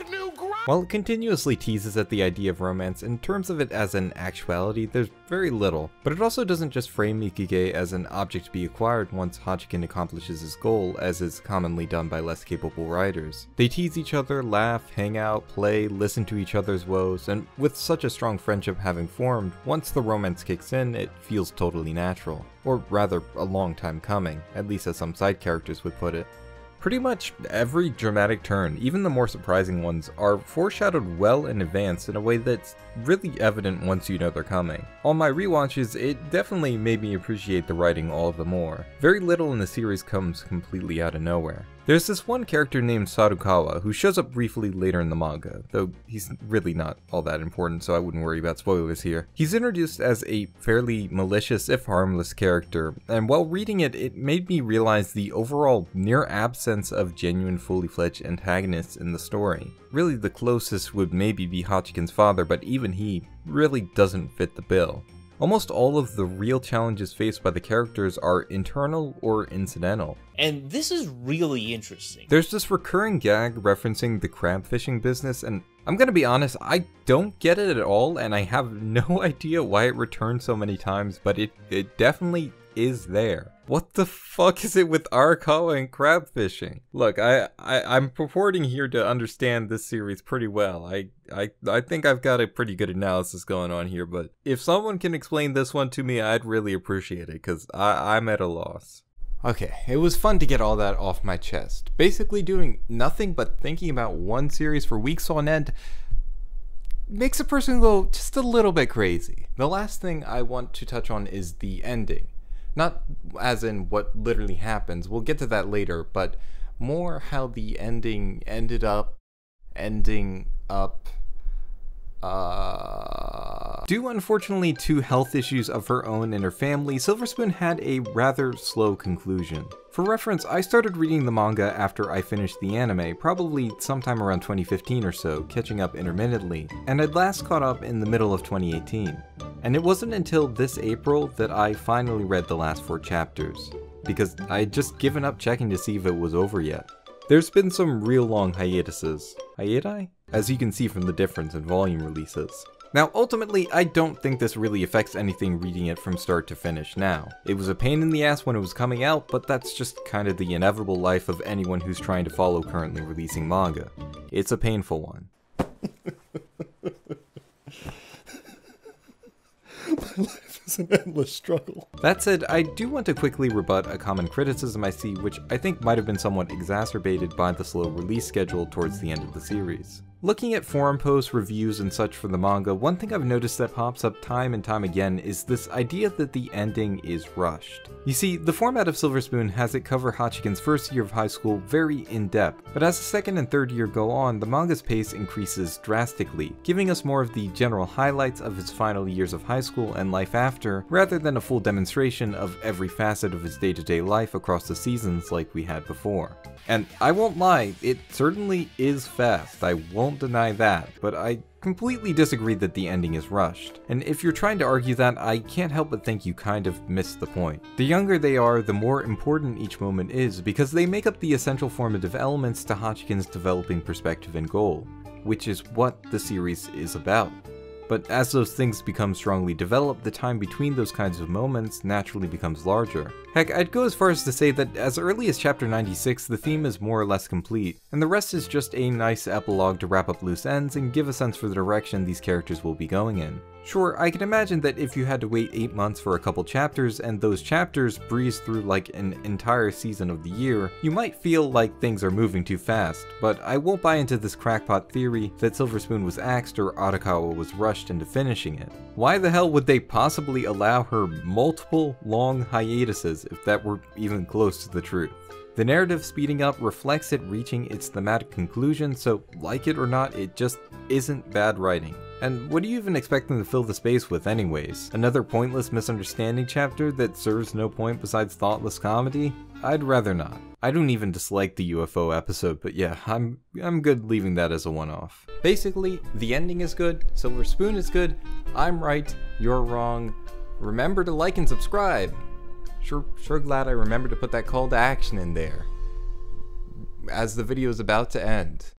While it continuously teases at the idea of romance, in terms of it as an actuality, there's very little. But it also doesn't just frame Mikage as an object to be acquired once Hachiken accomplishes his goal, as is commonly done by less capable writers. They tease each other, laugh, hang out, play, listen to each other's woes, and with such a strong friendship having formed, once the romance kicks in, it feels totally natural. Or rather, a long time coming, at least as some side characters would put it. Pretty much every dramatic turn, even the more surprising ones, are foreshadowed well in advance in a way that's really evident once you know they're coming. On my rewatches, it definitely made me appreciate the writing all the more. Very little in the series comes completely out of nowhere. There's this one character named Arakawa who shows up briefly later in the manga, though he's really not all that important, so I wouldn't worry about spoilers here. He's introduced as a fairly malicious if harmless character, and while reading it, it made me realize the overall near absence of genuine fully fledged antagonists in the story. Really the closest would maybe be Hachiken's father, but even he really doesn't fit the bill. Almost all of the real challenges faced by the characters are internal or incidental. And this is really interesting. There's this recurring gag referencing the crab fishing business, and I'm gonna be honest, I don't get it at all, and I have no idea why it returns so many times, but it definitely is there. What the fuck is it with Arakawa and crab fishing? Look, I'm purporting here to understand this series pretty well. I think I've got a pretty good analysis going on here, but if someone can explain this one to me, I'd really appreciate it, because I'm at a loss. Okay, it was fun to get all that off my chest. Basically doing nothing but thinking about one series for weeks on end makes a person go just a little bit crazy. The last thing I want to touch on is the ending. Not as in what literally happens, we'll get to that later, but more how the ending ended up ending up. Due unfortunately to health issues of her own and her family, Silver Spoon had a rather slow conclusion. For reference, I started reading the manga after I finished the anime, probably sometime around 2015 or so, catching up intermittently, and I'd last caught up in the middle of 2018. And it wasn't until this April that I finally read the last 4 chapters, because I had just given up checking to see if it was over yet. There's been some real long hiatuses. Hiati? As you can see from the difference in volume releases. Now, ultimately, I don't think this really affects anything reading it from start to finish now. It was a pain in the ass when it was coming out, but that's just kind of the inevitable life of anyone who's trying to follow currently releasing manga. It's a painful one. My life is an endless struggle. That said, I do want to quickly rebut a common criticism I see, which I think might have been somewhat exacerbated by the slow release schedule towards the end of the series. Looking at forum posts, reviews, and such for the manga, one thing I've noticed that pops up time and time again is this idea that the ending is rushed. You see, the format of Silver Spoon has it cover Hachiken's first year of high school very in-depth, but as the second and third year go on, the manga's pace increases drastically, giving us more of the general highlights of his final years of high school and life after, rather than a full demonstration of every facet of his day-to-day life across the seasons like we had before. And I won't lie, it certainly is fast, I won't deny that, but I completely disagree that the ending is rushed. And if you're trying to argue that, I can't help but think you kind of missed the point. The younger they are, the more important each moment is, because they make up the essential formative elements to Hachiken's developing perspective and goal, which is what the series is about. But as those things become strongly developed, the time between those kinds of moments naturally becomes larger. Heck, I'd go as far as to say that as early as chapter 96, the theme is more or less complete, and the rest is just a nice epilogue to wrap up loose ends and give a sense for the direction these characters will be going in. Sure, I can imagine that if you had to wait 8 months for a couple chapters and those chapters breeze through like an entire season of the year, you might feel like things are moving too fast, but I won't buy into this crackpot theory that Silver Spoon was axed or Arakawa was rushed into finishing it. Why the hell would they possibly allow her multiple long hiatuses if that were even close to the truth? The narrative speeding up reflects it reaching its thematic conclusion, so like it or not, it just isn't bad writing. And what do you even expect them to fill the space with anyways? Another pointless misunderstanding chapter that serves no point besides thoughtless comedy? I'd rather not. I don't even dislike the UFO episode, but yeah, I'm good leaving that as a one-off. Basically, the ending is good, Silver Spoon is good, I'm right, you're wrong. Remember to like and subscribe. Sure glad I remembered to put that call to action in there, as the video is about to end.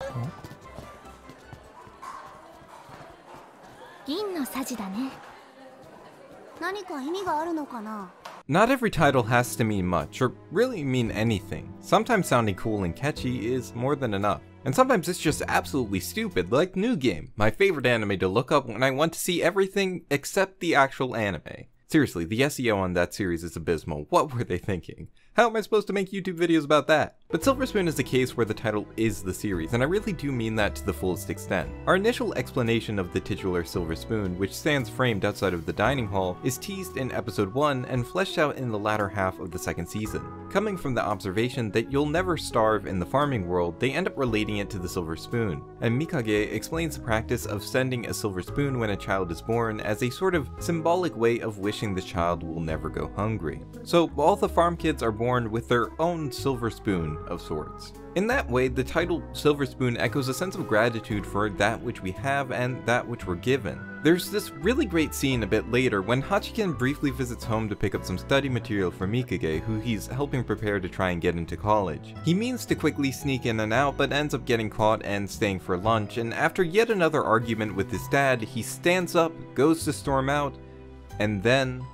Not every title has to mean much, or really mean anything. Sometimes sounding cool and catchy is more than enough. And sometimes it's just absolutely stupid, like New Game, my favorite anime to look up when I want to see everything except the actual anime. Seriously, the SEO on that series is abysmal. What were they thinking? How am I supposed to make YouTube videos about that? But Silver Spoon is the case where the title is the series, and I really do mean that to the fullest extent. Our initial explanation of the titular Silver Spoon, which stands framed outside of the dining hall, is teased in episode 1 and fleshed out in the latter half of the second season. Coming from the observation that you'll never starve in the farming world, they end up relating it to the Silver Spoon, and Mikage explains the practice of sending a silver spoon when a child is born as a sort of symbolic way of wishing the child will never go hungry. So all the farm kids are born with their own silver spoon of sorts. In that way, the title Silver Spoon echoes a sense of gratitude for that which we have and that which we're given. There's this really great scene a bit later when Hachiken briefly visits home to pick up some study material for Mikage, who he's helping prepare to try and get into college. He means to quickly sneak in and out, but ends up getting caught and staying for lunch, and after yet another argument with his dad, he stands up, goes to storm out, and then...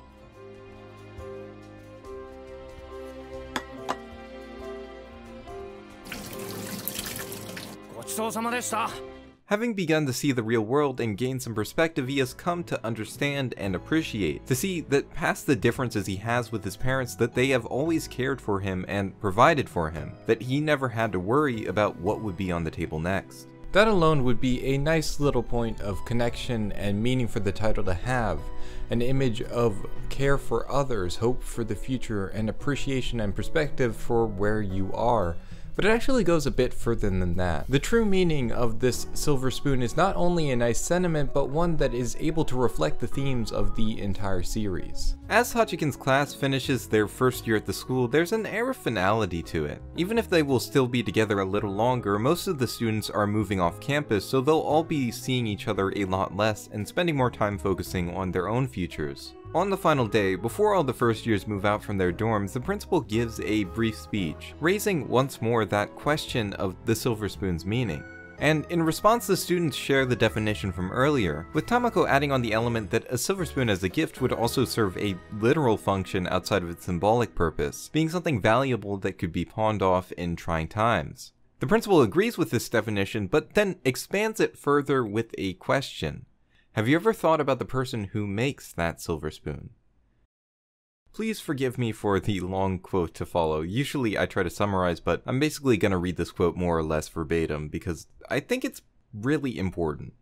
Having begun to see the real world and gain some perspective, he has come to understand and appreciate, to see that past the differences he has with his parents, that they have always cared for him and provided for him, that he never had to worry about what would be on the table next. That alone would be a nice little point of connection and meaning for the title to have, an image of care for others, hope for the future, and appreciation and perspective for where you are. But it actually goes a bit further than that. The true meaning of this Silver Spoon is not only a nice sentiment, but one that is able to reflect the themes of the entire series. As Hachiken's class finishes their first year at the school, there's an air of finality to it. Even if they will still be together a little longer, most of the students are moving off campus, so they'll all be seeing each other a lot less and spending more time focusing on their own futures. On the final day, before all the first years move out from their dorms, the principal gives a brief speech, raising once more that question of the Silver Spoon's meaning. And in response, the students share the definition from earlier, with Tamako adding on the element that a silver spoon as a gift would also serve a literal function outside of its symbolic purpose, being something valuable that could be pawned off in trying times. The principal agrees with this definition, but then expands it further with a question. Have you ever thought about the person who makes that silver spoon? Please forgive me for the long quote to follow. Usually I try to summarize, but I'm basically gonna read this quote more or less verbatim because I think it's really important.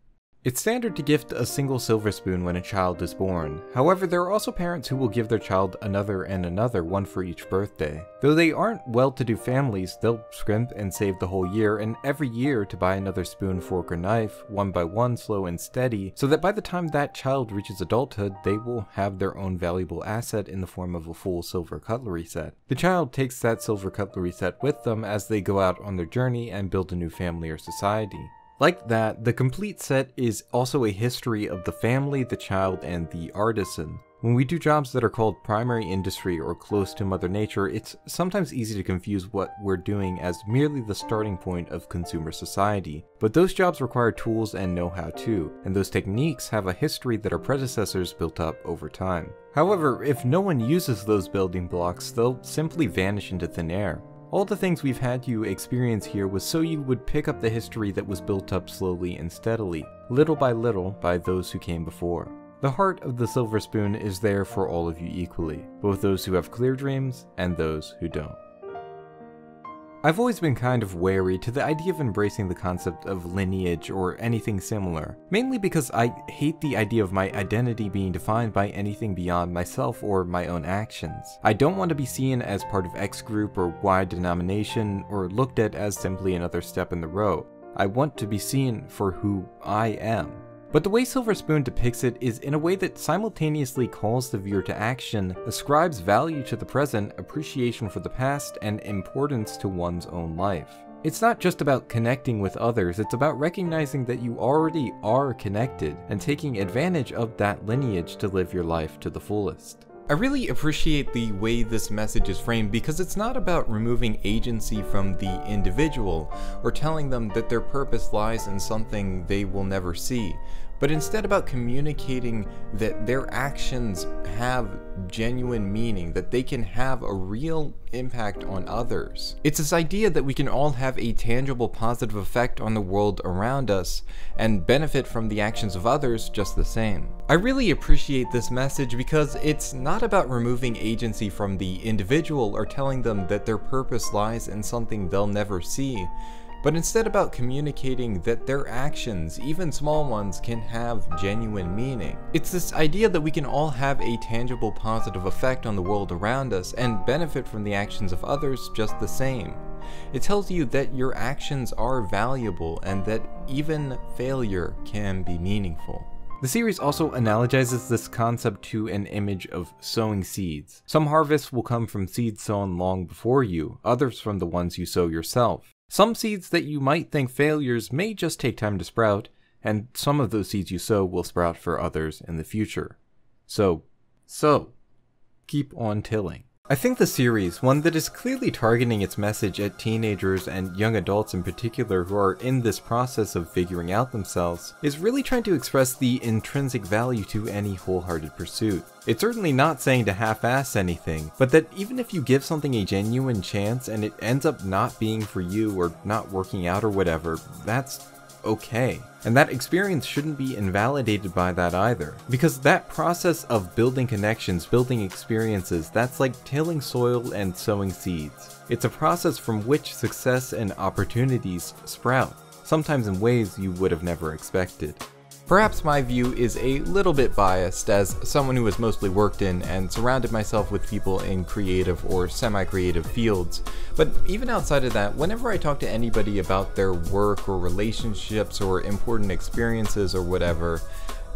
It's standard to gift a single silver spoon when a child is born. However, there are also parents who will give their child another and another, one for each birthday. Though they aren't well-to-do families, they'll scrimp and save the whole year and every year to buy another spoon, fork, or knife, one by one, slow and steady, so that by the time that child reaches adulthood, they will have their own valuable asset in the form of a full silver cutlery set. The child takes that silver cutlery set with them as they go out on their journey and build a new family or society. Like that, the complete set is also a history of the family, the child, and the artisan. When we do jobs that are called primary industry or close to Mother Nature, it's sometimes easy to confuse what we're doing as merely the starting point of consumer society. But those jobs require tools and know-how too, and those techniques have a history that our predecessors built up over time. However, if no one uses those building blocks, they'll simply vanish into thin air. All the things we've had you experience here was so you would pick up the history that was built up slowly and steadily, little by those who came before. The heart of the silver spoon is there for all of you equally, both those who have clear dreams and those who don't. I've always been kind of wary to the idea of embracing the concept of lineage or anything similar, mainly because I hate the idea of my identity being defined by anything beyond myself or my own actions. I don't want to be seen as part of X group or Y denomination or looked at as simply another step in the row. I want to be seen for who I am. But the way Silver Spoon depicts it is in a way that simultaneously calls the viewer to action, ascribes value to the present, appreciation for the past, and importance to one's own life. It's not just about connecting with others, it's about recognizing that you already are connected and taking advantage of that lineage to live your life to the fullest. I really appreciate the way this message is framed because it's not about removing agency from the individual or telling them that their purpose lies in something they will never see, but instead about communicating that their actions have genuine meaning, that they can have a real impact on others. It's this idea that we can all have a tangible positive effect on the world around us and benefit from the actions of others just the same. I really appreciate this message because it's not about removing agency from the individual or telling them that their purpose lies in something they'll never see, but instead about communicating that their actions, even small ones, can have genuine meaning. It's this idea that we can all have a tangible positive effect on the world around us and benefit from the actions of others just the same. It tells you that your actions are valuable and that even failure can be meaningful. The series also analogizes this concept to an image of sowing seeds. Some harvests will come from seeds sown long before you, others from the ones you sow yourself. Some seeds that you might think failures may just take time to sprout, and some of those seeds you sow will sprout for others in the future. So, keep on tilling. I think the series, one that is clearly targeting its message at teenagers and young adults in particular who are in this process of figuring out themselves, is really trying to express the intrinsic value to any wholehearted pursuit. It's certainly not saying to half-ass anything, but that even if you give something a genuine chance and it ends up not being for you or not working out or whatever, that's okay. And that experience shouldn't be invalidated by that either. Because that process of building connections, building experiences, that's like tilling soil and sowing seeds. It's a process from which success and opportunities sprout, sometimes in ways you would have never expected. Perhaps my view is a little bit biased as someone who has mostly worked in and surrounded myself with people in creative or semi-creative fields, but even outside of that, whenever I talk to anybody about their work or relationships or important experiences or whatever,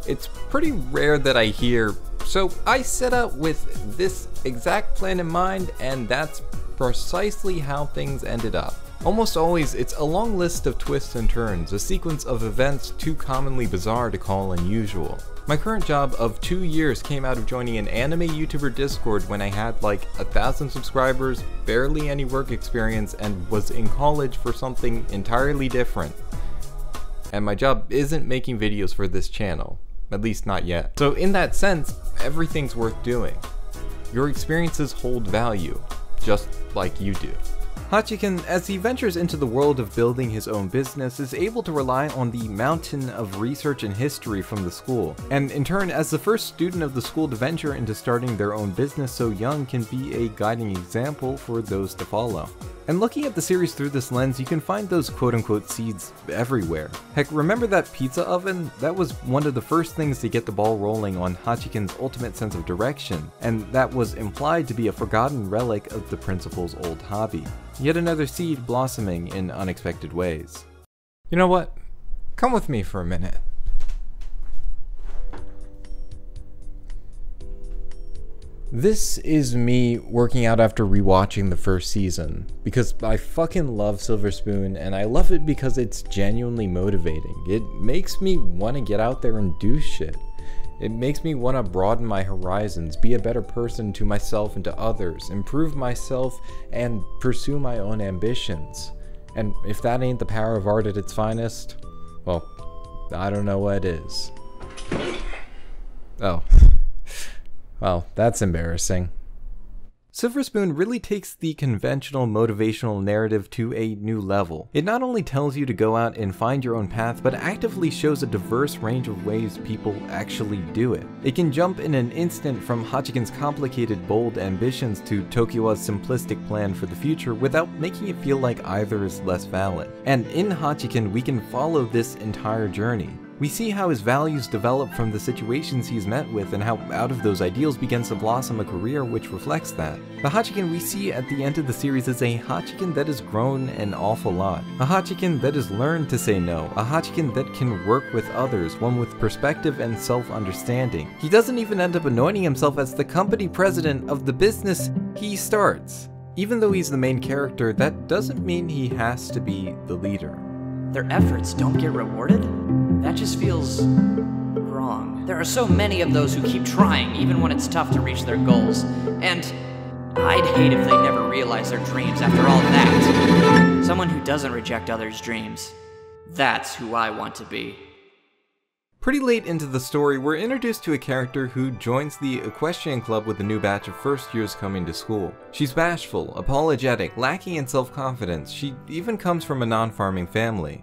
it's pretty rare that I hear, "So I set out with this exact plan in mind and that's precisely how things ended up." Almost always, it's a long list of twists and turns, a sequence of events too commonly bizarre to call unusual. My current job of 2 years came out of joining an anime YouTuber Discord when I had like 1,000 subscribers, barely any work experience, and was in college for something entirely different. And my job isn't making videos for this channel, at least not yet. So in that sense, everything's worth doing. Your experiences hold value, just like you do. Hachiken, as he ventures into the world of building his own business, is able to rely on the mountain of research and history from the school, and in turn, as the first student of the school to venture into starting their own business so young, can be a guiding example for those to follow. And looking at the series through this lens, you can find those quote-unquote seeds everywhere. Heck, remember that pizza oven? That was one of the first things to get the ball rolling on Hachiken's ultimate sense of direction, and that was implied to be a forgotten relic of the principal's old hobby. Yet another seed blossoming in unexpected ways. You know what? Come with me for a minute. This is me working out after rewatching the first season, because I fucking love Silver Spoon, and I love it because it's genuinely motivating. It makes me want to get out there and do shit. It makes me want to broaden my horizons, be a better person to myself and to others, improve myself, and pursue my own ambitions. And if that ain't the power of art at its finest, well, I don't know what is. Oh. Well, that's embarrassing. Silver Spoon really takes the conventional motivational narrative to a new level. It not only tells you to go out and find your own path, but actively shows a diverse range of ways people actually do it. It can jump in an instant from Hachiken's complicated, bold ambitions to Tokiwa's simplistic plan for the future without making it feel like either is less valid. And in Hachiken, we can follow this entire journey. We see how his values develop from the situations he's met with, and how out of those ideals begins to blossom a career which reflects that. The Hachiken we see at the end of the series is a Hachiken that has grown an awful lot. A Hachiken that has learned to say no. A Hachiken that can work with others, one with perspective and self-understanding. He doesn't even end up anointing himself as the company president of the business he starts. Even though he's the main character, that doesn't mean he has to be the leader. Their efforts don't get rewarded? That just feels wrong. There are so many of those who keep trying, even when it's tough to reach their goals. And I'd hate if they never realize their dreams after all that. Someone who doesn't reject others' dreams. That's who I want to be. Pretty late into the story, we're introduced to a character who joins the equestrian club with a new batch of first years coming to school. She's bashful, apologetic, lacking in self-confidence. She even comes from a non-farming family.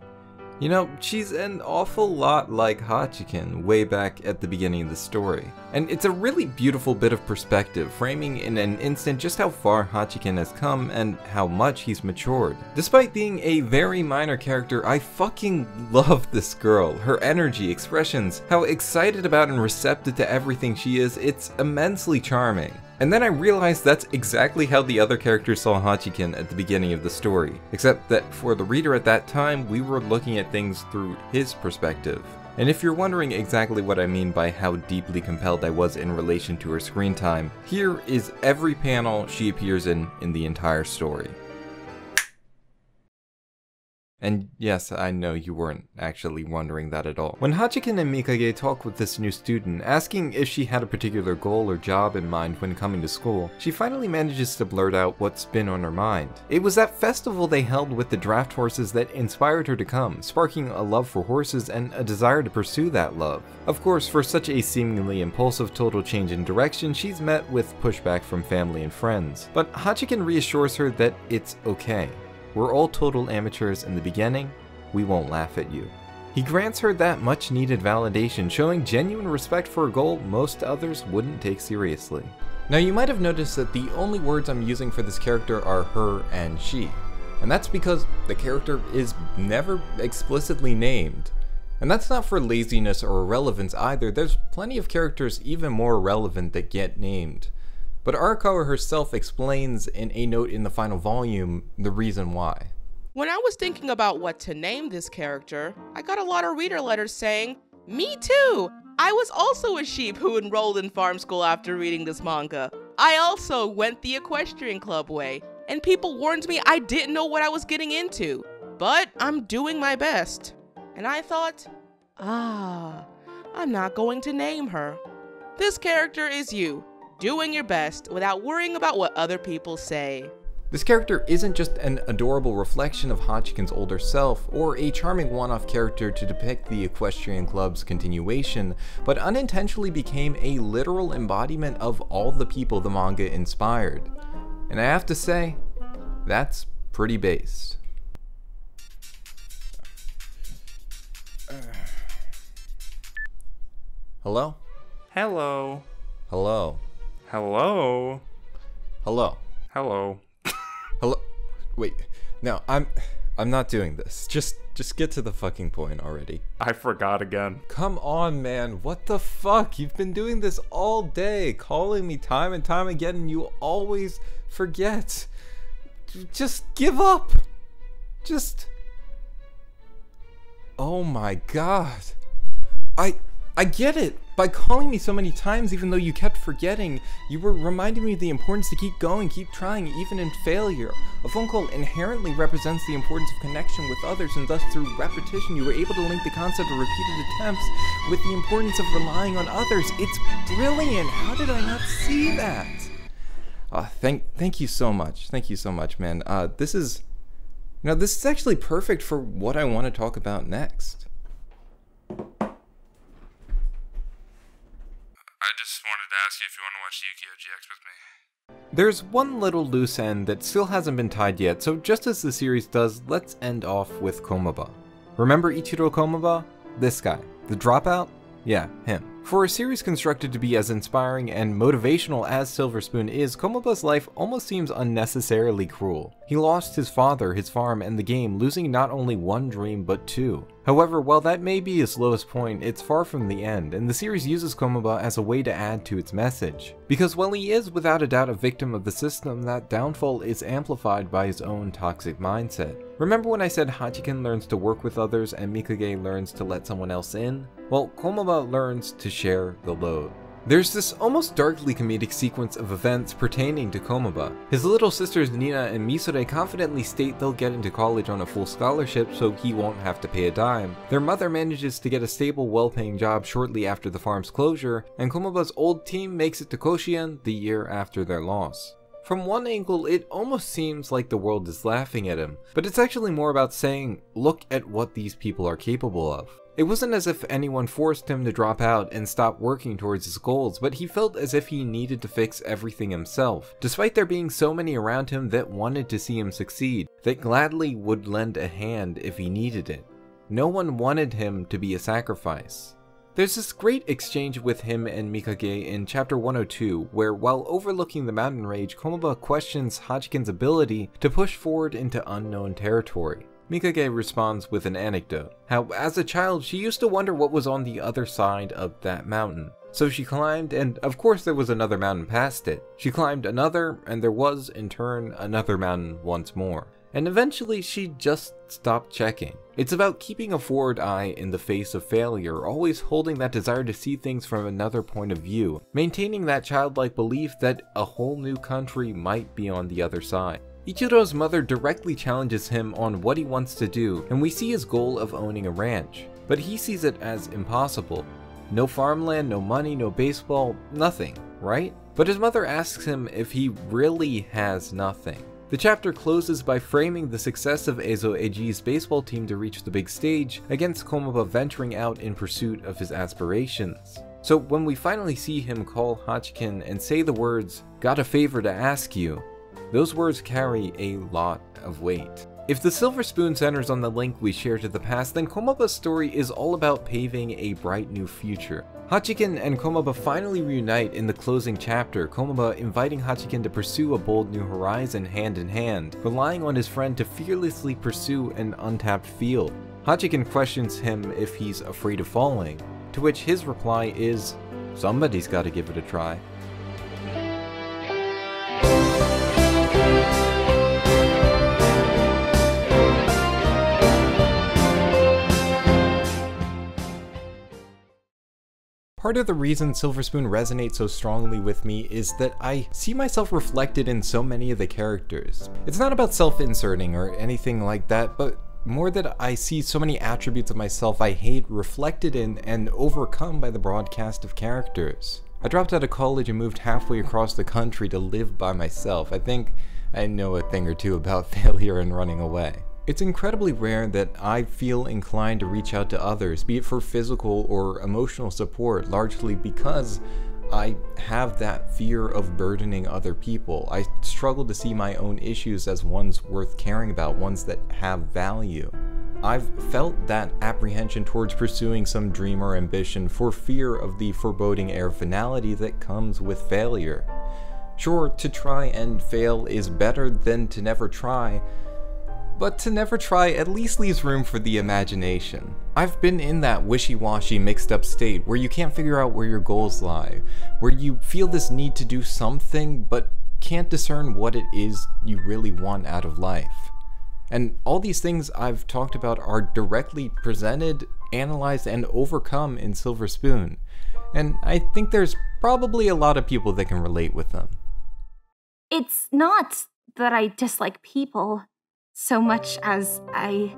You know, she's an awful lot like Hachiken way back at the beginning of the story. And it's a really beautiful bit of perspective, framing in an instant just how far Hachiken has come and how much he's matured. Despite being a very minor character, I fucking love this girl. Her energy, expressions, how excited about and receptive to everything she is, it's immensely charming. And then I realized that's exactly how the other characters saw Hachiken at the beginning of the story, except that for the reader at that time, we were looking at things through his perspective. And if you're wondering exactly what I mean by how deeply compelled I was in relation to her screen time, here is every panel she appears in the entire story. And yes, I know you weren't actually wondering that at all. When Hachiken and Mikage talk with this new student, asking if she had a particular goal or job in mind when coming to school, she finally manages to blurt out what's been on her mind. It was that festival they held with the draft horses that inspired her to come, sparking a love for horses and a desire to pursue that love. Of course, for such a seemingly impulsive total change in direction, she's met with pushback from family and friends. But Hachiken reassures her that it's okay. We're all total amateurs in the beginning, we won't laugh at you. He grants her that much needed validation, showing genuine respect for a goal most others wouldn't take seriously. Now you might have noticed that the only words I'm using for this character are her and she. And that's because the character is never explicitly named. And that's not for laziness or irrelevance either. There's plenty of characters even more irrelevant that get named. But Arakawa herself explains in a note in the final volume the reason why. When I was thinking about what to name this character, I got a lot of reader letters saying, "Me too! I was also a sheep who enrolled in farm school after reading this manga. I also went the equestrian club way, and people warned me I didn't know what I was getting into. But I'm doing my best." And I thought, I'm not going to name her. This character is you. Doing your best without worrying about what other people say. This character isn't just an adorable reflection of Hachiken's older self, or a charming one-off character to depict the Equestrian Club's continuation, but unintentionally became a literal embodiment of all the people the manga inspired. And I have to say, that's pretty based. Hello? Hello. Hello. Hello. Hello. Hello. Hello. Wait, no, I'm not doing this. Just get to the fucking point already. I forgot again. Come on, man. What the fuck? You've been doing this all day, calling me time and time again, and you always forget. Just give up. Oh my god. I get it. By calling me so many times, even though you kept forgetting, you were reminding me of the importance to keep going, keep trying, even in failure. A phone call inherently represents the importance of connection with others, and thus through repetition, you were able to link the concept of repeated attempts with the importance of relying on others. It's brilliant. How did I not see that? Thank you so much. Thank you so much, man. This is actually perfect for what I want to talk about next. I just wanted to ask you if you want to watch Yu-Gi-Oh! GX with me. There's one little loose end that still hasn't been tied yet, so just as the series does, let's end off with Komaba. Remember Ichiro Komaba? This guy. The dropout? Yeah, him. For a series constructed to be as inspiring and motivational as Silver Spoon is, Komaba's life almost seems unnecessarily cruel. He lost his father, his farm, and the game, losing not only one dream but two. However, while that may be his lowest point, it's far from the end, and the series uses Komaba as a way to add to its message. Because while he is without a doubt a victim of the system, that downfall is amplified by his own toxic mindset. Remember when I said Hachiken learns to work with others and Mikage learns to let someone else in? Well, Komaba learns to share the load. There's this almost darkly comedic sequence of events pertaining to Komaba. His little sisters Nina and Misore confidently state they'll get into college on a full scholarship so he won't have to pay a dime. Their mother manages to get a stable, well-paying job shortly after the farm's closure, and Komaba's old team makes it to Koshien the year after their loss. From one angle, it almost seems like the world is laughing at him, but it's actually more about saying, look at what these people are capable of. It wasn't as if anyone forced him to drop out and stop working towards his goals, but he felt as if he needed to fix everything himself, despite there being so many around him that wanted to see him succeed, that gladly would lend a hand if he needed it. No one wanted him to be a sacrifice. There's this great exchange with him and Mikage in chapter 102, where while overlooking the mountain rage, Komaba questions Hachiken's ability to push forward into unknown territory. Mikage responds with an anecdote, how as a child she used to wonder what was on the other side of that mountain. So she climbed, and of course there was another mountain past it. She climbed another, and there was, in turn, another mountain once more. And eventually she just stopped checking. It's about keeping a forward eye in the face of failure, always holding that desire to see things from another point of view, maintaining that childlike belief that a whole new country might be on the other side. Ichiro's mother directly challenges him on what he wants to do, and we see his goal of owning a ranch. But he sees it as impossible. No farmland, no money, no baseball, nothing, right? But his mother asks him if he really has nothing. The chapter closes by framing the success of Eizo Eiji's baseball team to reach the big stage against Komaba venturing out in pursuit of his aspirations. So when we finally see him call Hachiken and say the words, "Got a favor to ask you," those words carry a lot of weight. If the Silver Spoon centers on the link we share to the past, then Komaba's story is all about paving a bright new future. Hachiken and Komaba finally reunite in the closing chapter, Komaba inviting Hachiken to pursue a bold new horizon hand in hand, relying on his friend to fearlessly pursue an untapped field. Hachiken questions him if he's afraid of falling, to which his reply is, somebody's gotta give it a try. Part of the reason Silver Spoon resonates so strongly with me is that I see myself reflected in so many of the characters. It's not about self-inserting or anything like that, but more that I see so many attributes of myself I hate reflected in and overcome by the broad cast of characters. I dropped out of college and moved halfway across the country to live by myself. I think I know a thing or two about failure and running away. It's incredibly rare that I feel inclined to reach out to others, be it for physical or emotional support, largely because I have that fear of burdening other people. I struggle to see my own issues as ones worth caring about, ones that have value. I've felt that apprehension towards pursuing some dream or ambition for fear of the foreboding air of finality that comes with failure. Sure, to try and fail is better than to never try, but to never try at least leaves room for the imagination. I've been in that wishy-washy mixed up state where you can't figure out where your goals lie, where you feel this need to do something but can't discern what it is you really want out of life. And all these things I've talked about are directly presented, analyzed, and overcome in Silver Spoon, and I think there's probably a lot of people that can relate with them. It's not that I dislike people so much as I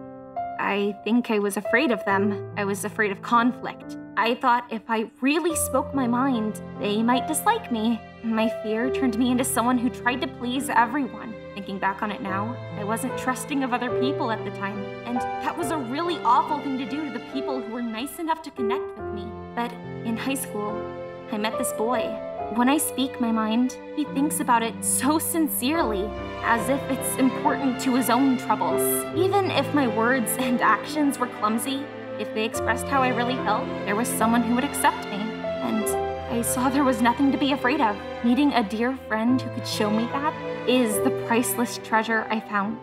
think I was afraid of them. I was afraid of conflict. I thought if I really spoke my mind, they might dislike me. My fear turned me into someone who tried to please everyone. Thinking back on it now, I wasn't trusting of other people at the time, and that was a really awful thing to do to the people who were nice enough to connect with me. But in high school, I met this boy. When I speak my mind, he thinks about it so sincerely, as if it's important to his own troubles. Even if my words and actions were clumsy, if they expressed how I really felt, there was someone who would accept me. And I saw there was nothing to be afraid of. Meeting a dear friend who could show me that is the priceless treasure I found.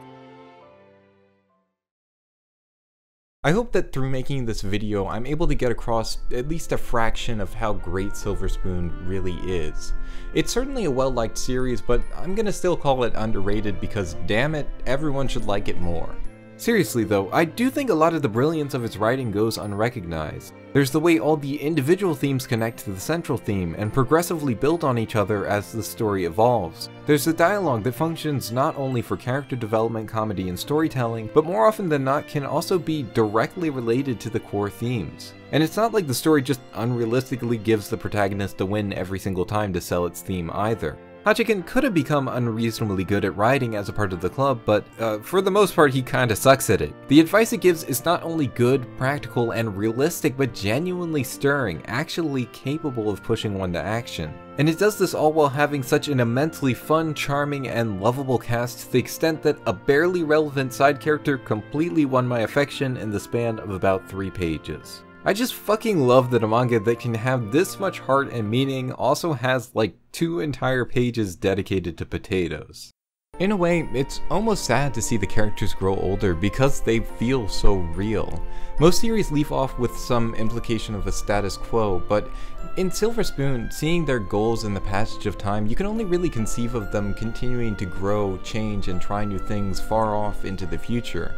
I hope that through making this video, I'm able to get across at least a fraction of how great Silver Spoon really is. It's certainly a well-liked series, but I'm gonna still call it underrated because damn it, everyone should like it more. Seriously though, I do think a lot of the brilliance of its writing goes unrecognized. There's the way all the individual themes connect to the central theme and progressively build on each other as the story evolves. There's the dialogue that functions not only for character development, comedy, and storytelling, but more often than not can also be directly related to the core themes. And it's not like the story just unrealistically gives the protagonist a win every single time to sell its theme either. Hachiken could have become unreasonably good at writing as a part of the club, but for the most part he kinda sucks at it. The advice it gives is not only good, practical, and realistic, but genuinely stirring, actually capable of pushing one to action. And it does this all while having such an immensely fun, charming, and lovable cast to the extent that a barely relevant side character completely won my affection in the span of about 3 pages. I just fucking love that a manga that can have this much heart and meaning also has like 2 entire pages dedicated to potatoes. In a way, it's almost sad to see the characters grow older because they feel so real. Most series leave off with some implication of a status quo, but in Silver Spoon, seeing their goals in the passage of time, you can only really conceive of them continuing to grow, change, and try new things far off into the future.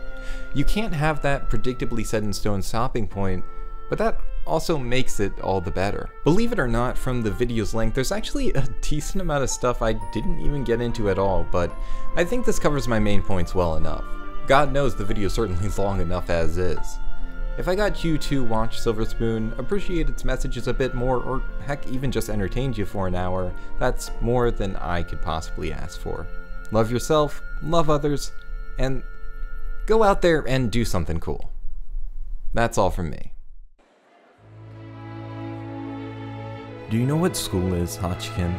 You can't have that predictably set in stone stopping point, but that also makes it all the better. Believe it or not, from the video's length, there's actually a decent amount of stuff I didn't even get into at all, but I think this covers my main points well enough. God knows the video's certainly long enough as is. If I got you to watch Silver Spoon, appreciate its messages a bit more, or heck, even just entertained you for an hour, that's more than I could possibly ask for. Love yourself, love others, and go out there and do something cool. That's all from me. Do you know what school is, Hachiken?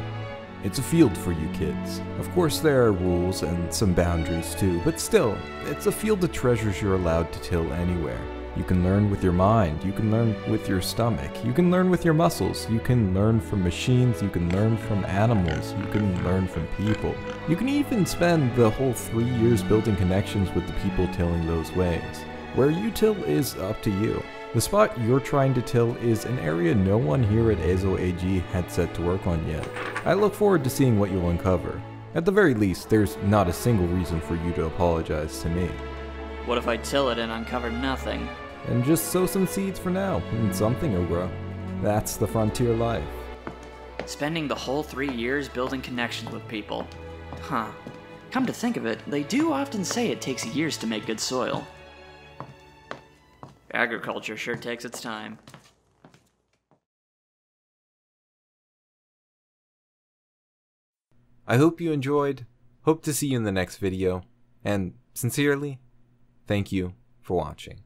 It's a field for you kids. Of course there are rules and some boundaries too, but still, it's a field of treasures you're allowed to till anywhere. You can learn with your mind, you can learn with your stomach, you can learn with your muscles, you can learn from machines, you can learn from animals, you can learn from people. You can even spend the whole 3 years building connections with the people tilling those ways. Where you till is up to you. The spot you're trying to till is an area no one here at Ezo AG had set to work on yet. I look forward to seeing what you'll uncover. At the very least, there's not a single reason for you to apologize to me. What if I till it and uncover nothing? And just sow some seeds for now, and something will grow. That's the frontier life. Spending the whole 3 years building connections with people. Huh. Come to think of it, they do often say it takes years to make good soil. Agriculture sure takes its time. I hope you enjoyed, hope to see you in the next video, and sincerely, thank you for watching.